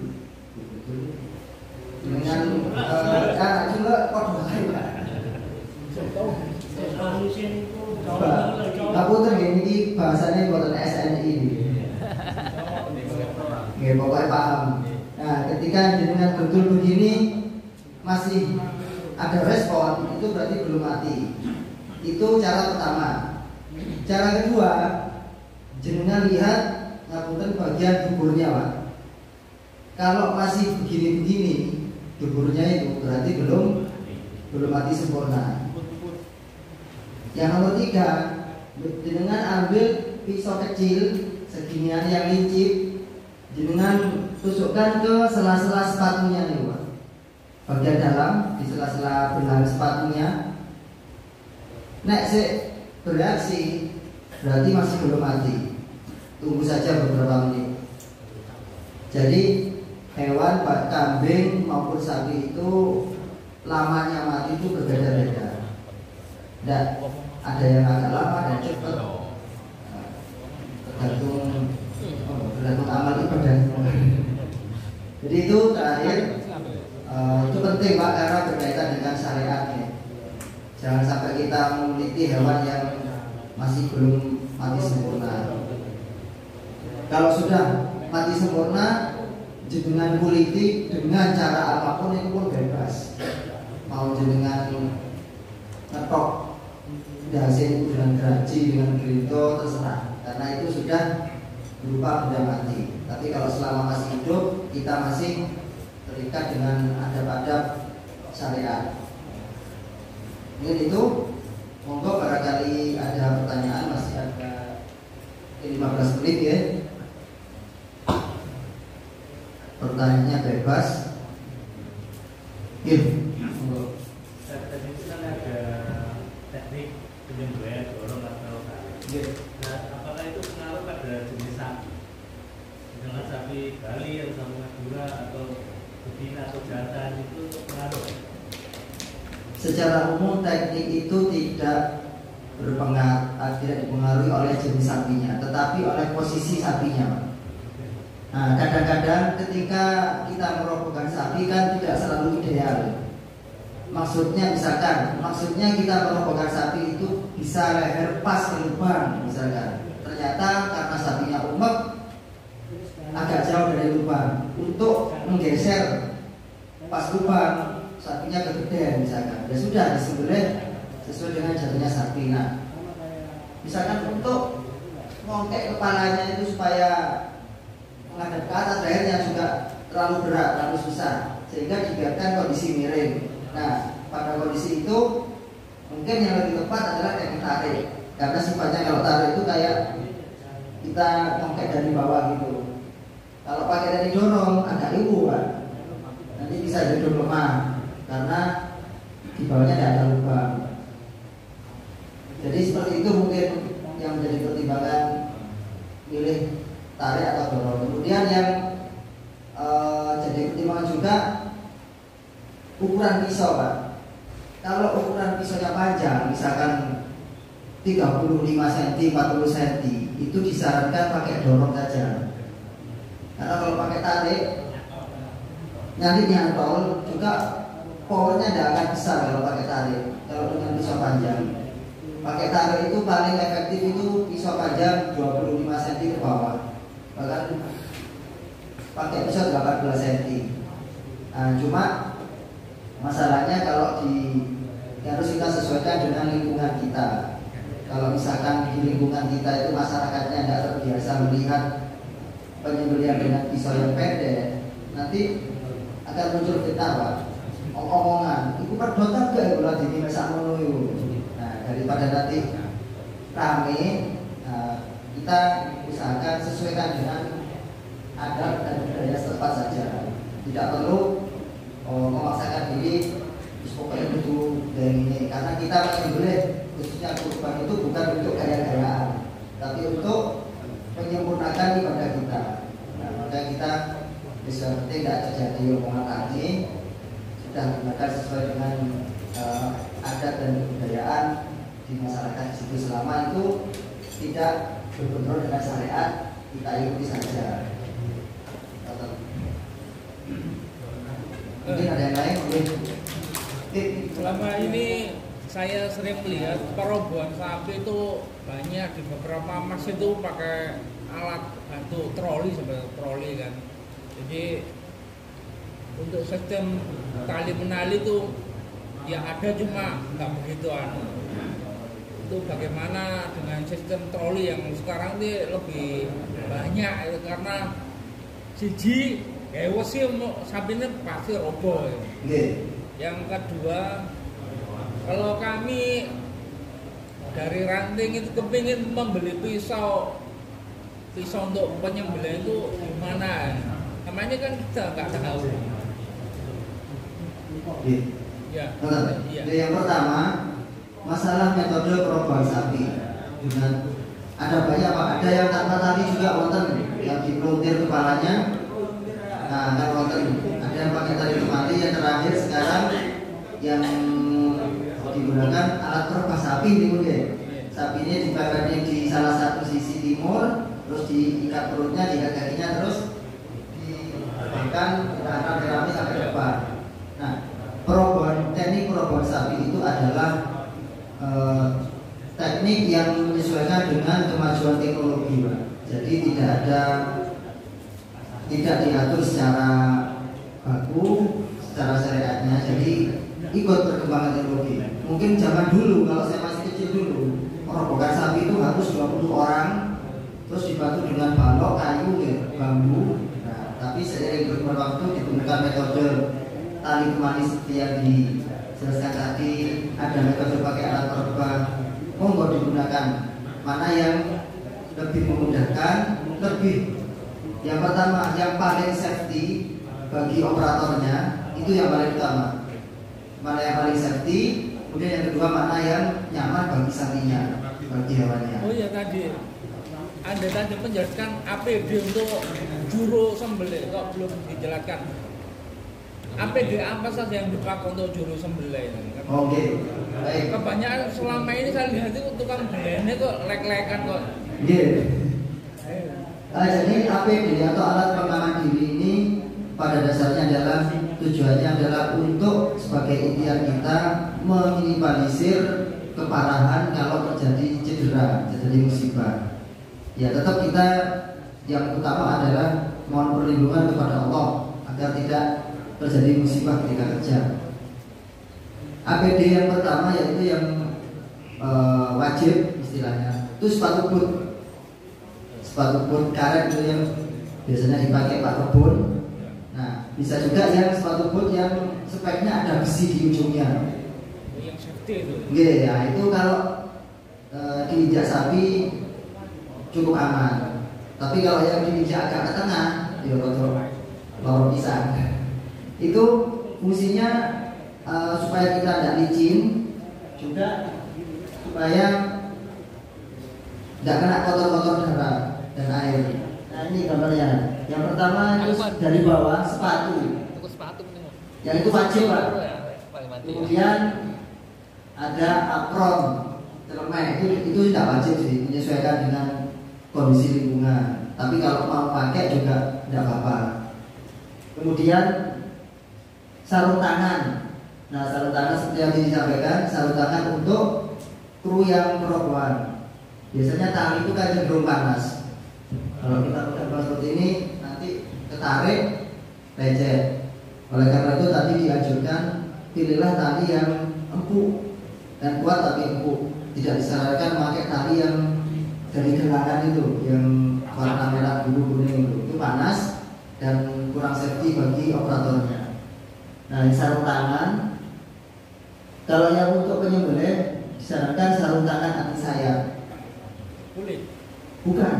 dengan juga aku tergini bahasanya buatan SNI, nggak pokoknya paham. Nah, ketika jenengan dudul begini masih ada respon, itu berarti belum mati. Itu cara pertama. Cara kedua, jenengan lihat ngapunten bagian duburnya, Pak. Kalau masih begini-begini duburnya itu berarti belum mati sempurna. Yang nomor 3, jenengan ambil pisau kecil seginian yang lincip, jenengan tusukkan ke sela-sela sepatunya nih, Pak. Bagian dalam di sela-sela belang sepatunya. Nek bereaksi berarti masih belum mati. Tunggu saja beberapa menit. Jadi hewan baik kambing maupun sapi itu lamanya mati itu berbeda-beda. Dan ada yang agak lama dan cepat, tergantung amal ibadah. Jadi itu terakhir, itu penting, Pak, karena berkaitan dengan syariatnya. Jangan sampai kita meneliti hewan yang masih belum mati sempurna. Kalau sudah mati sempurna, jenengan kuliti dengan cara apapun itu pun bebas. Mau jenengan ngetok dasin dengan geraji, dengan gerinto, terserah. Karena itu sudah berupa benda mati. Tapi kalau selama masih hidup, kita masih terikat dengan adab-adab syariat. Mungkin itu. Monggo barangkali ada pertanyaan, masih ada 15 menit ya. Pertanyaannya bebas. Tadi itu kan ada teknik penyembelihan dorong atau tarik. Nah, apakah itu pengaruh pada jenis sapi? Misalnya sapi Bali yang sama Madura atau betina atau jantan itu pengaruh? Secara umum teknik itu tidak dipengaruhi oleh jenis sapinya, tetapi oleh posisi sapinya. Nah, kadang-kadang ketika kita merobohkan sapi kan tidak selalu ideal. Maksudnya kita merobohkan sapi itu bisa leher pas ke lubang misalkan. Ternyata karena sapinya umek agak jauh dari lubang, untuk menggeser pas lubang sapinya kegedean misalkan, ya sudah disembelih sesuai dengan jatuhnya sapi. Nah, misalkan untuk ngongkek kepalanya itu supaya menghadap ke atas, lehernya juga terlalu berat, terlalu susah, sehingga dibiarkan kondisi miring. Nah, pada kondisi itu mungkin yang lebih tepat adalah teknik tarik, karena sifatnya kalau tarik itu kayak kita ngangkat dari bawah gitu. Kalau pakai dari dorong agak ribu Pak, nanti bisa jadi lemah karena di bawahnya tidak ada lubang. Jadi seperti itu mungkin yang menjadi pertimbangan pilih tarik atau dorong. Kemudian yang jadi pertimbangan juga ukuran pisau Pak. Kalau ukuran pisaunya panjang, misalkan 35 cm, 40 cm, itu disarankan pakai dorong saja. Karena kalau pakai tarik, nanti nyantol juga powernya tidak akan besar kalau pakai tarik. Kalau dengan pisau panjang, pakai tarik itu paling efektif itu pisau panjang 25 cm ke bawah. Bahkan pakai pisau 18 cm. Nah, cuma masalahnya kalau harus kita sesuaikan dengan lingkungan kita. Kalau misalkan di lingkungan kita itu masyarakatnya tidak terbiasa melihat penyembelihan dengan pisau yang pendek, nanti akan muncul fitnah Pak. Omongan, iku perdotan gak iku lagi di mesak ngono iku. Nah, daripada nanti rame, kita usahakan sesuaikan dengan adat dan budaya setempat saja. Tidak perlu memaksakan diri pokoknya itu dari ini, karena kita menyembelih khususnya kurban itu bukan untuk gaya-gayaan, tapi untuk menyempurnakan ibadah kita. Nah, maka kita bisa tidak terjadi omongan tadi, sudah gunakan sesuai dengan adat dan kebudayaan di masyarakat di situ. Selama itu tidak berbenturan dengan syariat, kita ikuti saja. Mungkin ada yang lain? Selama ini saya sering melihat perobohan sapi itu banyak di beberapa mas itu pakai alat bantu troli sebenarnya troli kan. Jadi untuk sistem tali menali itu ya ada cuma nggak begitu Itu bagaimana dengan sistem troli yang sekarang ini lebih banyak itu karena siji wesi sapinya pasti roboh. Yang kedua, kalau kami dari ranting itu kepingin membeli pisau untuk penyembelihan itu gimana? Namanya kan kita nggak tahu. Ya. Yang pertama, masalah metode perobohan sapi. Dengan ada banyak Pak, ada yang tanpa tali juga wonten, yang dipelontir kepalanya. Nah, kan wonten. Ada yang pakai tali kemari. Yang terakhir sekarang yang digunakan alat perobah sapi ini mungkin. Sapi ini dibakar di salah satu sisi timur, terus diikat perutnya, diikat kakinya, terus diberikan dengan rame sampai depan. Nah, teknik perobohan sapi itu adalah teknik yang menyesuaikan dengan kemajuan teknologi, Pak. Jadi tidak diatur secara baku, secara syariatnya. Jadi ikut perkembangan teknologi. Mungkin zaman dulu, kalau saya masih kecil dulu, merobohkan sapi itu harus 20 orang, terus dibantu dengan balok, kayu, bambu. Nah, tapi seiring berjalan waktu digunakan metode tali kemari seperti yang dijelaskan tadi. Ada metode pakai alat perobah. Monggo digunakan. Mana yang lebih memudahkan, yang pertama, yang paling safety bagi operatornya, itu yang paling utama. Mana yang paling safety, kemudian yang kedua mana yang nyaman bagi sapinya, bagi hewannya. Oh iya, tadi Anda tadi menjelaskan APD untuk juru sembelih, kok belum dijelaskan APD apa saja yang dipakai untuk juru sembelih ini? Oke, baik. Kebanyakan selama ini saya lihat itu tukang beliannya kok lek-lekan kok. Iya. Jadi APD atau alat pengaman diri ini pada dasarnya adalah tujuannya adalah untuk sebagai ikhtiar kita meminimalisir keparahan kalau terjadi cedera, terjadi musibah. Ya tetap kita yang utama adalah mohon perlindungan kepada Allah agar tidak terjadi musibah ketika kerja. APD yang pertama yaitu yang wajib istilahnya itu sepatu boot karet itu yang biasanya dipakai Pak Kebun. Nah, bisa juga yang sepatu boot yang speknya ada besi di ujungnya. Yang safety itu. Oke, ya itu kalau diinjak sapi cukup aman. Tapi kalau yang diinjak agak ke tengah, ya lorong pisang. Itu fungsinya supaya kita tidak licin, juga supaya tidak kena kotor-kotor darah dan air. Nah ini gambarnya. Yang pertama itu dari bawah sepatu. Yang itu wajib Pak. Kemudian ada apron, celemek itu tidak wajib sih, menyesuaikan dengan kondisi lingkungan. Tapi kalau mau pakai juga tidak apa-apa. Kemudian sarung tangan. Nah sarung tangan seperti yang disampaikan, sarung tangan untuk kru yang perempuan. Biasanya tali itu kan cenderung panas. Kalau kita pakai seperti ini nanti ketarik, lecet. Oleh karena itu tadi dianjurkan pilihlah tali yang empuk dan kuat tapi empuk. Tidak disarankan memakai tali yang dari gelangan itu, yang warna merah biru kuning itu panas dan kurang safety bagi operatornya. Nah ini sarung tangan. Kalau yang untuk penyembelih disarankan sarung tangan anti sayap. Kulit? Bukan.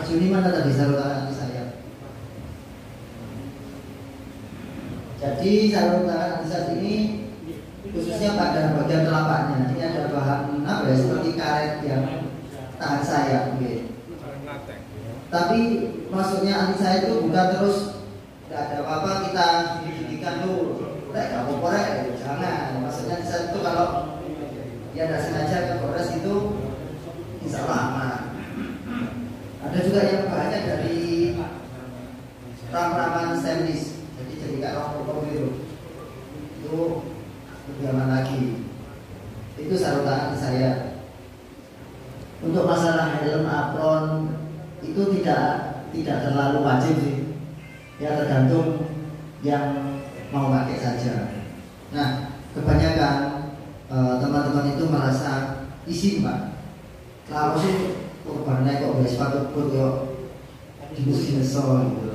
Juni mana tadi sarung tangan anti sayap? Jadi sarung tangan anti sayap ini khususnya pada bagian telapaknya. Ini ada bahan apa ya, seperti karet yang tahan sayap. Okay. Tapi maksudnya anti sayap itu bukan terus tidak ada apa-apa kita dididikan tuh kayak korek, jangan. Maksudnya anti sayap itu kalau ya tidak sengaja ke kores itu bisa lama. Ada juga yang bahannya dari ram-raman stainless, jadi kayak rokok gitu. Itu lebih aman lagi. Itu sarung tangan saya. Untuk masalah helm apron itu tidak terlalu wajib sih. Ya tergantung yang mau pakai saja. Nah kebanyakan teman-teman itu merasa isi Pak. Kalau sih korbannya kok guys sepatu pun kok dimusuhin gitu.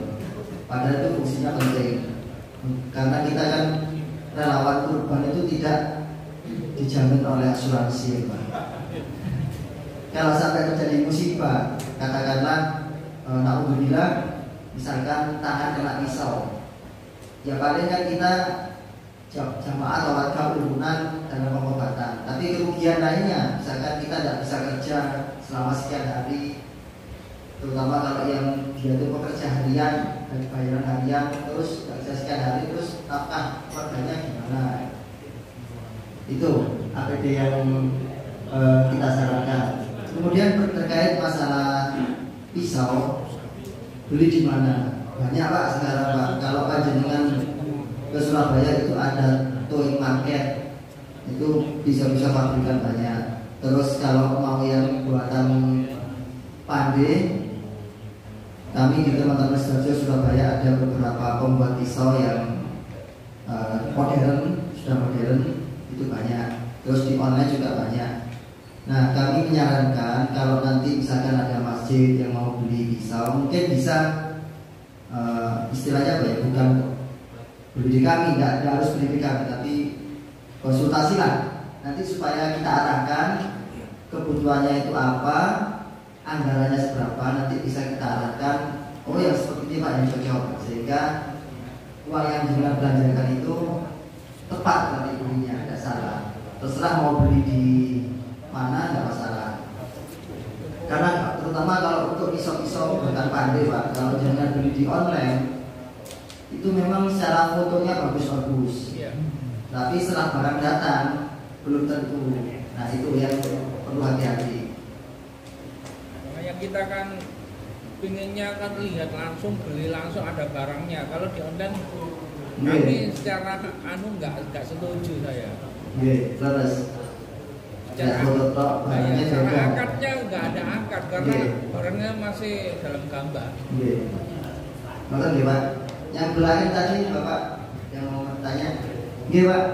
Padahal itu fungsinya penting. Karena kita kan relawan kurban itu tidak dijamin oleh asuransi Pak. Kalau sampai terjadi musibah, katakanlah naudzubillah, misalkan tangan kena pisau, ya paling kan kita jamaah lewat urunan dalam pengobatan. Tapi kerugian lainnya, misalkan kita tidak bisa kerja selama sekian hari, terutama kalau yang dia itu pekerja harian dan bayaran harian, terus tidak bisa sekian hari, terus nafkah keluarganya gimana? Itu APD yang kita sarankan. Kemudian terkait masalah pisau, beli di mana? Banyak Pak sekarang Pak. Kalau panjenengan ke Surabaya itu ada towing market, itu bisa pabrikan banyak. Terus kalau mau yang buatan pandai, kami di teman-teman Sidoarjo Surabaya ada beberapa pembuat pisau yang modern, sudah modern, itu banyak. Terus di online juga banyak. Nah kami menyarankan kalau nanti misalkan ada masjid yang mau beli pisau, mungkin bisa istilahnya apa ya, bukan beli di kami, nggak harus beli di kami, tapi konsultasi lah nanti supaya kita arahkan kebutuhannya itu apa, anggarannya seberapa, nanti bisa kita arahkan. Oh yang seperti ini Pak yang cocok, sehingga uang yang dengan belanjakan itu tepat nanti belinya, tidak salah. Terserah mau beli di mana nggak masalah. Karena terutama kalau untuk pisau-pisau bukan pandai Pak, kalau jangan beli di online itu memang secara fotonya bagus-bagus, tapi setelah barang datang belum tentu. Nah itu yang perlu hati-hati. Yang kita kan pinginnya kan lihat langsung, beli langsung, ada barangnya. Kalau di online kami secara nggak setuju saya. Terus cara akadnya nggak ada akad karena barangnya masih dalam gambar. Maka Pak, yang belakang tadi Bapak yang mau bertanya, Pak.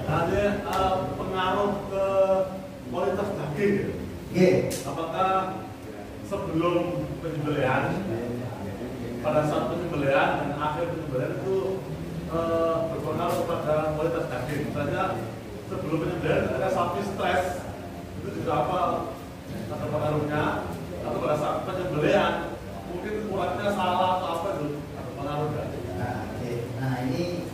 Ada pengaruh ke kualitas daging. Apakah sebelum penyembelihan, pada saat penyembelihan dan akhir penyembelihan itu berpengaruh pada kualitas daging? Misalnya sebelum penyembelihan ada sapi stres, itu juga apa ada pengaruhnya, atau pada saat penyembelihan mungkin uratnya salah atau apa itu ada pengaruhnya. Nah ini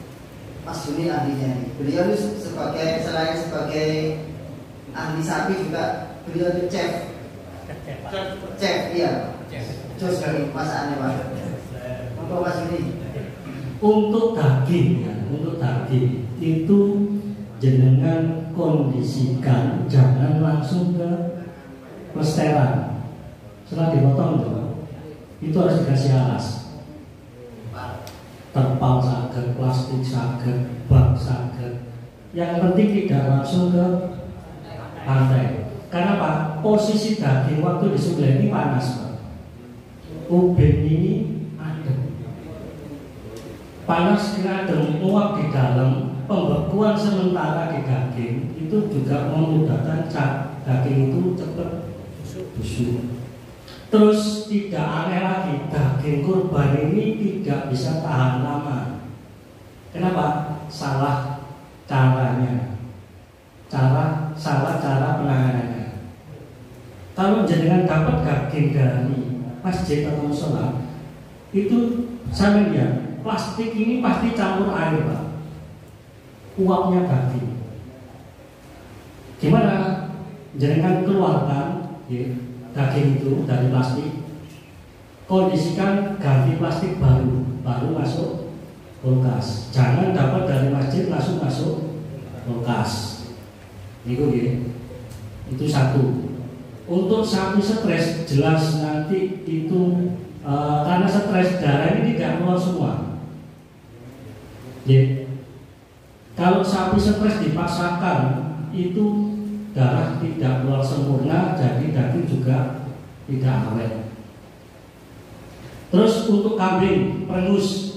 Mas Juni ahlinya nih. Beliau itu selain sebagai ahli sapi juga beliau itu chef, iya. Terus dari masakannya Pak. Untuk Mas Juni. Untuk daging ya, untuk daging itu jenengan kondisikan, jangan langsung ke plesteran. Setelah dipotong itu harus dikasih alas. Terpal saged, plastik saged, bak saged. Yang penting tidak langsung ke pantai. Karena Pak, posisi daging waktu disembelih ini panas Pak. Ubin ini adem. Panas kira adem, uap di dalam, pembekuan sementara di daging itu juga memudahkan daging itu cepat busuk. Terus tidak aneh lagi, daging kurban ini tidak bisa tahan lama. Kenapa? Salah caranya, salah cara penanganannya. Kalau jenengan dapat daging dari masjid atau musola, itu saya lihat plastik ini pasti campur air Pak, uapnya daging. Gimana? Jenengan keluarkan daging itu dari plastik, kondisikan ganti plastik baru masuk kulkas. Jangan dapat dari masjid langsung masuk kulkas. Itu satu. Untuk sapi stres jelas nanti itu karena stres darah ini tidak keluar semua. Kalau sapi stres dipaksakan itu darah tidak keluar sempurna, jadi daging juga tidak awet. Terus untuk kambing perengus,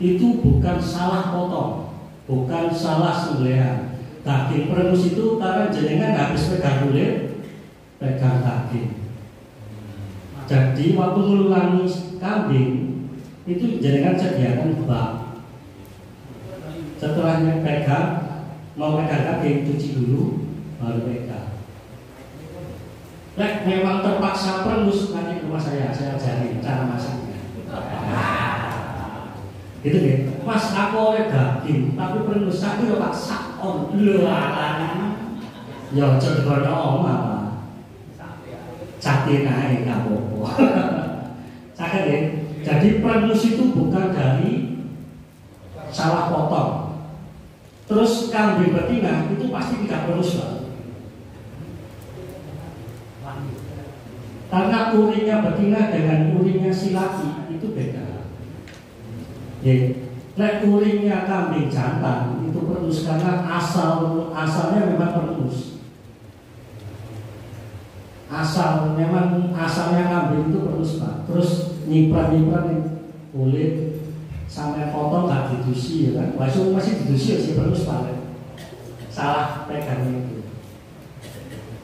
itu bukan salah potong, bukan salah sembelihan. Daging perengus itu karena jenengan habis pegang kulit, pegang daging. Jadi waktu mengulangi kambing itu jenengan sediakan bak. Setelahnya mau pegang daging, cuci dulu baru pegang. Memang terpaksa perengus, nanti ke rumah saya ajarin cara masaknya. Gitu deh. Mas aku oleh daging tapi perengus, tapi lo paksa on lho ya cekono omah sakit naik kapopo. Sakit deh. Jadi perengus itu bukan dari salah potong. Terus kambing betina itu pasti tidak perengus Pak. Karena urinnya betina dengan urinnya si laki itu beda. Urinnya kambing jantan itu perengus karena asalnya memang perengus. Asalnya kambing itu perengus Pak. Terus nyiprat kulit sampai potong nggak didusi ya kan? Masih didusi ya si perengus Pak. Salah pegangnya itu.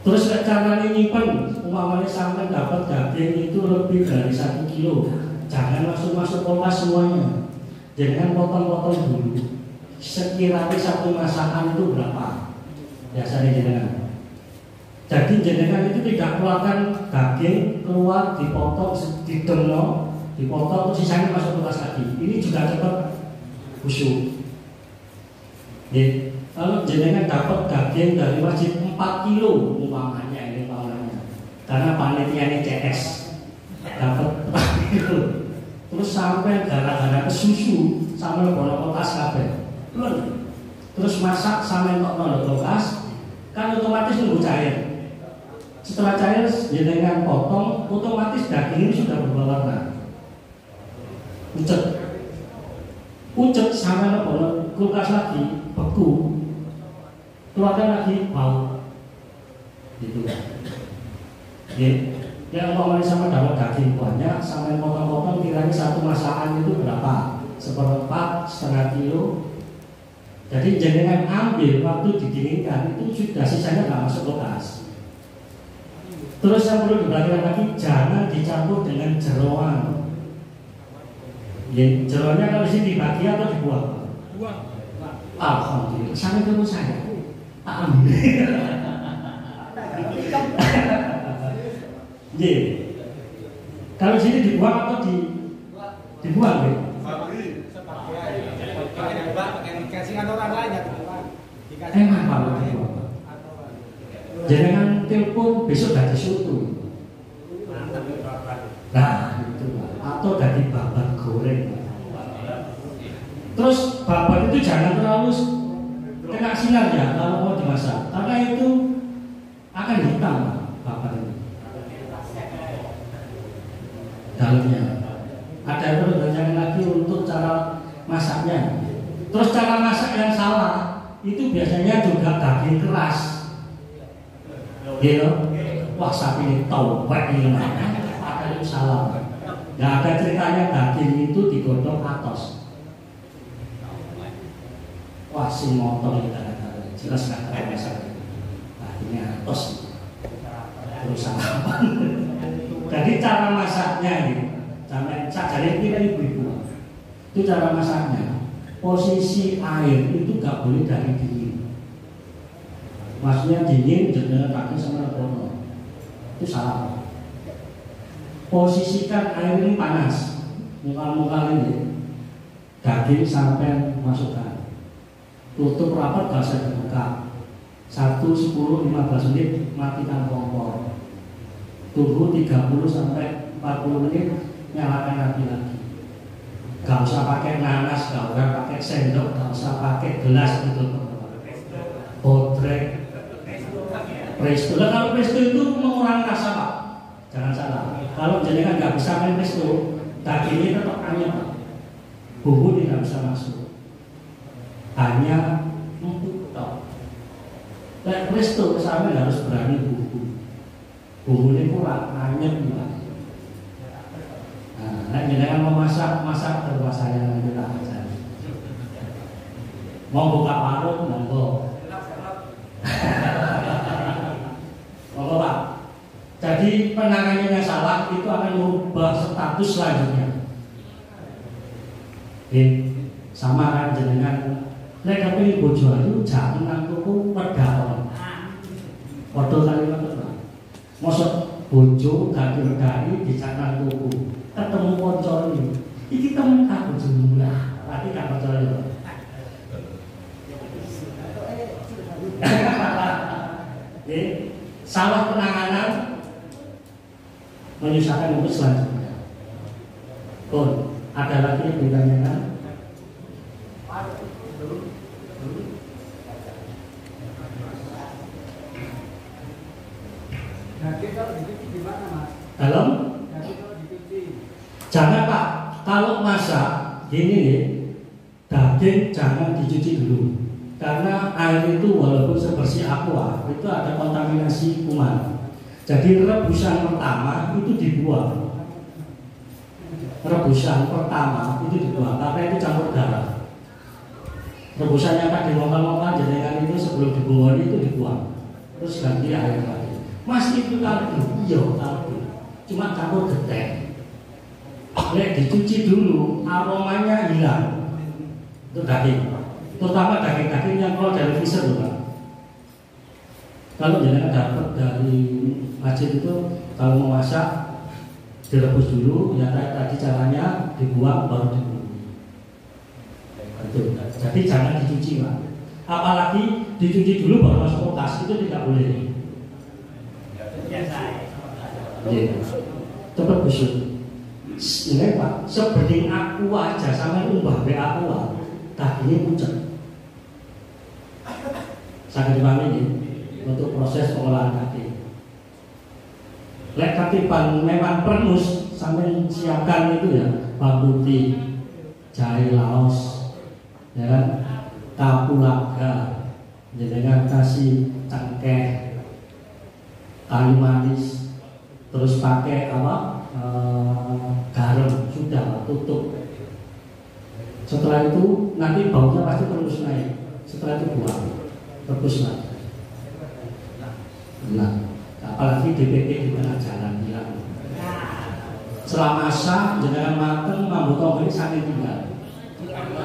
Terus caranya nyimpen, umpamanya sampai dapat daging itu lebih dari 1 kilo, jangan langsung masuk kulkas semuanya. Jangan potong-potong dulu. Sekiranya satu masakan itu berapa? Biasanya jenengan. Jadi jenengan itu tidak keluarkan daging, keluar dipotong, didemno, dipotong, terus sisanya masuk kulkas lagi. Ini juga cepat busuk. Kalau jenengan dapat daging dari masjid 4 kilo umpamanya, karena panitianya CS dapat 4 kilo, terus sampai gara-gara kesusu sampai bono kulkas kabeh, terus masak sampai nol kulkas, kan otomatis nunggu cair. Setelah cair jenengan potong, otomatis daging ini sudah berubah warna, pucet sampai bono kulkas lagi, beku. Keluarkan lagi bau, gitu kan? Yang umpamanya sama dapat daging banyak, sampai potong-potong kiranya satu masakan itu berapa? 1/4, setengah kilo. Jadi jenengan ambil waktu didinginkan itu sudah sisanya nggak masuk kulkas. Terus yang perlu diperhatikan lagi, jangan dicampur dengan jeroan. Jeroannya kalau sini dibagi atau dibuang? Buang. Alhamdulillah, sampai ketemu saya. Ambil. Nggih. Kalau sini dibuang atau dibuang ya? Dikasihkan orang lain ya. Emang Pak. Jangan telepon besok dari soto. Nah, itu Pak. Atau dari babat goreng. Terus babat itu jangan terlalu kena sinar ya kalau mau dimasak, karena itu akan hitam babat itu. Dalamnya ada pertanyaan lagi untuk cara masaknya. Terus cara masak yang salah itu biasanya juga daging keras, gitu. Wah sapi ini taubat ini ada itu salah. Nggak ada ceritanya daging itu digodok atos. Wah si motor ini kadang-kadang jelas nggak tahu masak. Dagingnya atos. Terus apa? Jadi cara masaknya ini, jadi kita ibu-ibu itu cara masaknya. Posisi air itu gak boleh dari dingin. Maksudnya dingin dengan kaki sama kono. Itu salah. Posisikan air ini panas. Muka-muka ini daging sampai masukkan. Tutup rapat gak usah dibuka. 1, 10, 15 menit matikan kompor. Tunggu 30 sampai 40 menit nyalakan api lagi. Gak usah pakai nanas, gak usah pakai sendok, gak usah pakai gelas gitu. Bodrek, presto. Nah, kalau presto itu mengurangi rasa Pak. Jangan salah. Kalau jenengan nggak bisa main presto, dagingnya tetap anyep Pak. Bumbu tidak bisa masuk. Hanya empuk tok. Nah, presto kesana harus berani bumbu. Bumbunya kurang anyep Pak. Nah, jangan mau masak ke rumah saya nanti tak aja. Mau buka warung, monggo. Monggo Pak. Jadi penanganannya salah itu akan merubah status selanjutnya. Sama kan jenengan. Nek kepengin bojo ayu jangan nang tuku wedhaon. Padha kalimat Pak. Mosok bojo dadi dijak nang tuku. Ketemu pocor ini temen aku jumlah, tapi gak percaya. Salah penanganan menyusahkan untuk selanjutnya. Pun ada lagi yang ditanyakan. Dalam? Jangan Pak, kalau masak gini nih, daging jangan dicuci dulu, karena air itu walaupun sebersih aqua itu ada kontaminasi kuman. Jadi rebusan pertama itu dibuang, karena itu campur darah. Rebusan yang tadi mongkal jenengan itu sebelum dibuang itu dibuang, terus ganti air lagi. Mas itu kaldu, iya kaldu, cuma campur getek. Nek dicuci dulu, aromanya hilang. Itu daging, terutama daging-daging yang keluar dari freezer loh Pak. Kalau jangan dapat dari masjid itu, kalau mau masak direbus dulu, ya tadi caranya dibuang baru dibuang. Jadi jangan dicuci Pak. Apalagi dicuci dulu baru masuk kulkas, itu tidak boleh. Cepat busuk. Ini Pak, sebening aku aja sama umbah be aku kakinya pucat. Sangat dipahami ini untuk proses pengolahan kaki. Lek kaki memang pernus sampai siapkan itu ya, putih, jahe laos, ya kan, kapulaga, dengan kasih cengkeh, kayu manis, terus pakai apa? Garam sudah tutup. Setelah itu nanti baunya pasti terus naik. Setelah itu buang, rebus lagi. Nah, apalagi DPP di tengah jalan bilang. Setelah masak, jangan mateng, mambu tonggo ini sampai tinggal.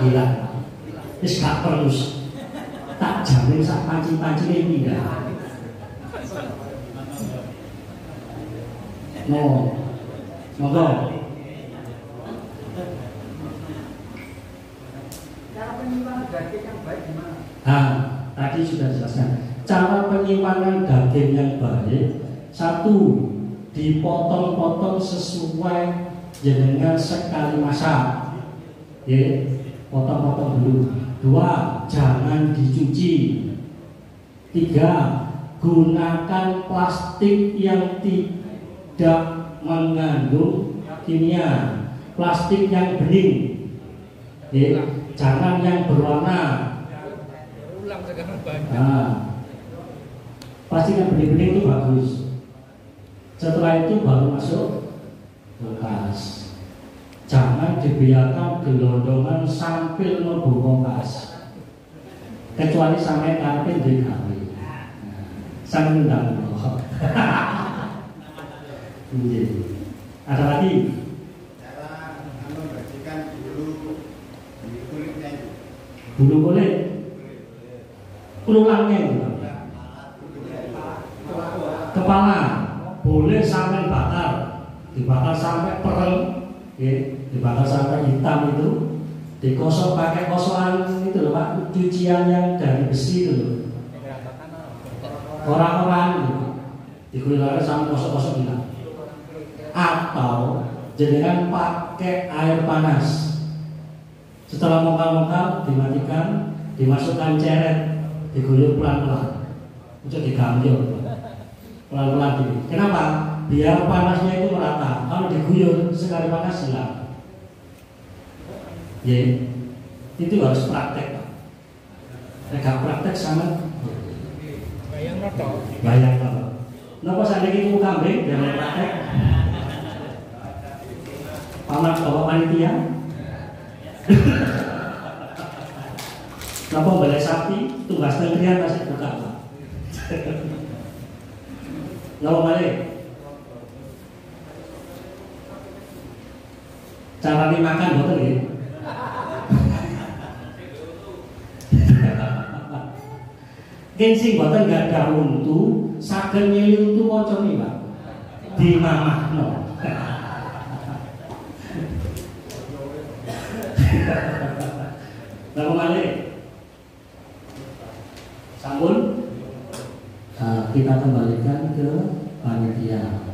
Hilang. Ini gak terus. Tak jamin sak panci-panci ini pindah. Monggo. Cara penyimpanan daging yang baik gimana? Tadi sudah dijelaskan. Cara penyimpanan daging yang baik, satu, dipotong-potong sesuai dengan sekali masak. Ya, potong-potong dulu. Dua, jangan dicuci. Tiga, gunakan plastik yang tidak mengandung kimia, plastik yang bening. Ya, jangan yang berwarna. Ulang sekarang banyak. Plastik yang bening-bening itu bagus. Setelah itu baru masuk kulkas. Jangan dibiarkan gelondongan sambil mlebu kulkas. Kecuali sampai karpet digawe. Sampai ndang. Ada lagi? Cara membersihkan bulu kulitnya itu. Bulu kulit. Tulangnya itu. Kepala boleh sampai bakar, dibakar sampai pereng, ya, dibakar sampai hitam itu, dikosok pakai kosokan itu loh Pak, cucian yang dari besi itu loh. Orang-orang gitu, dikulilarin sampai kosok-kosok hilang. Atau jenengan pakai air panas. Setelah mongkal-mongkal dimatikan, dimasukkan ceret, diguyur pelan-pelan, untuk digambil pelan-pelan ini. Kenapa? Biar panasnya itu merata. Kalau diguyur sekali panas hilang. Ya, itu harus praktek Pak. Nek praktek sama Bayang noto. bayang Pak. Napa saniki ku kambing dan praktek? Paman bapak panitia. Napa balai sapi tugas tengkrian masih buka Pak. Napa balik? Cara dimakan boten nggih. Ken sing boten gadah untu, saged nyili untu kancane Pak. Dimamahno. Napa balik? Sampun? Kita kembalikan ke panitia.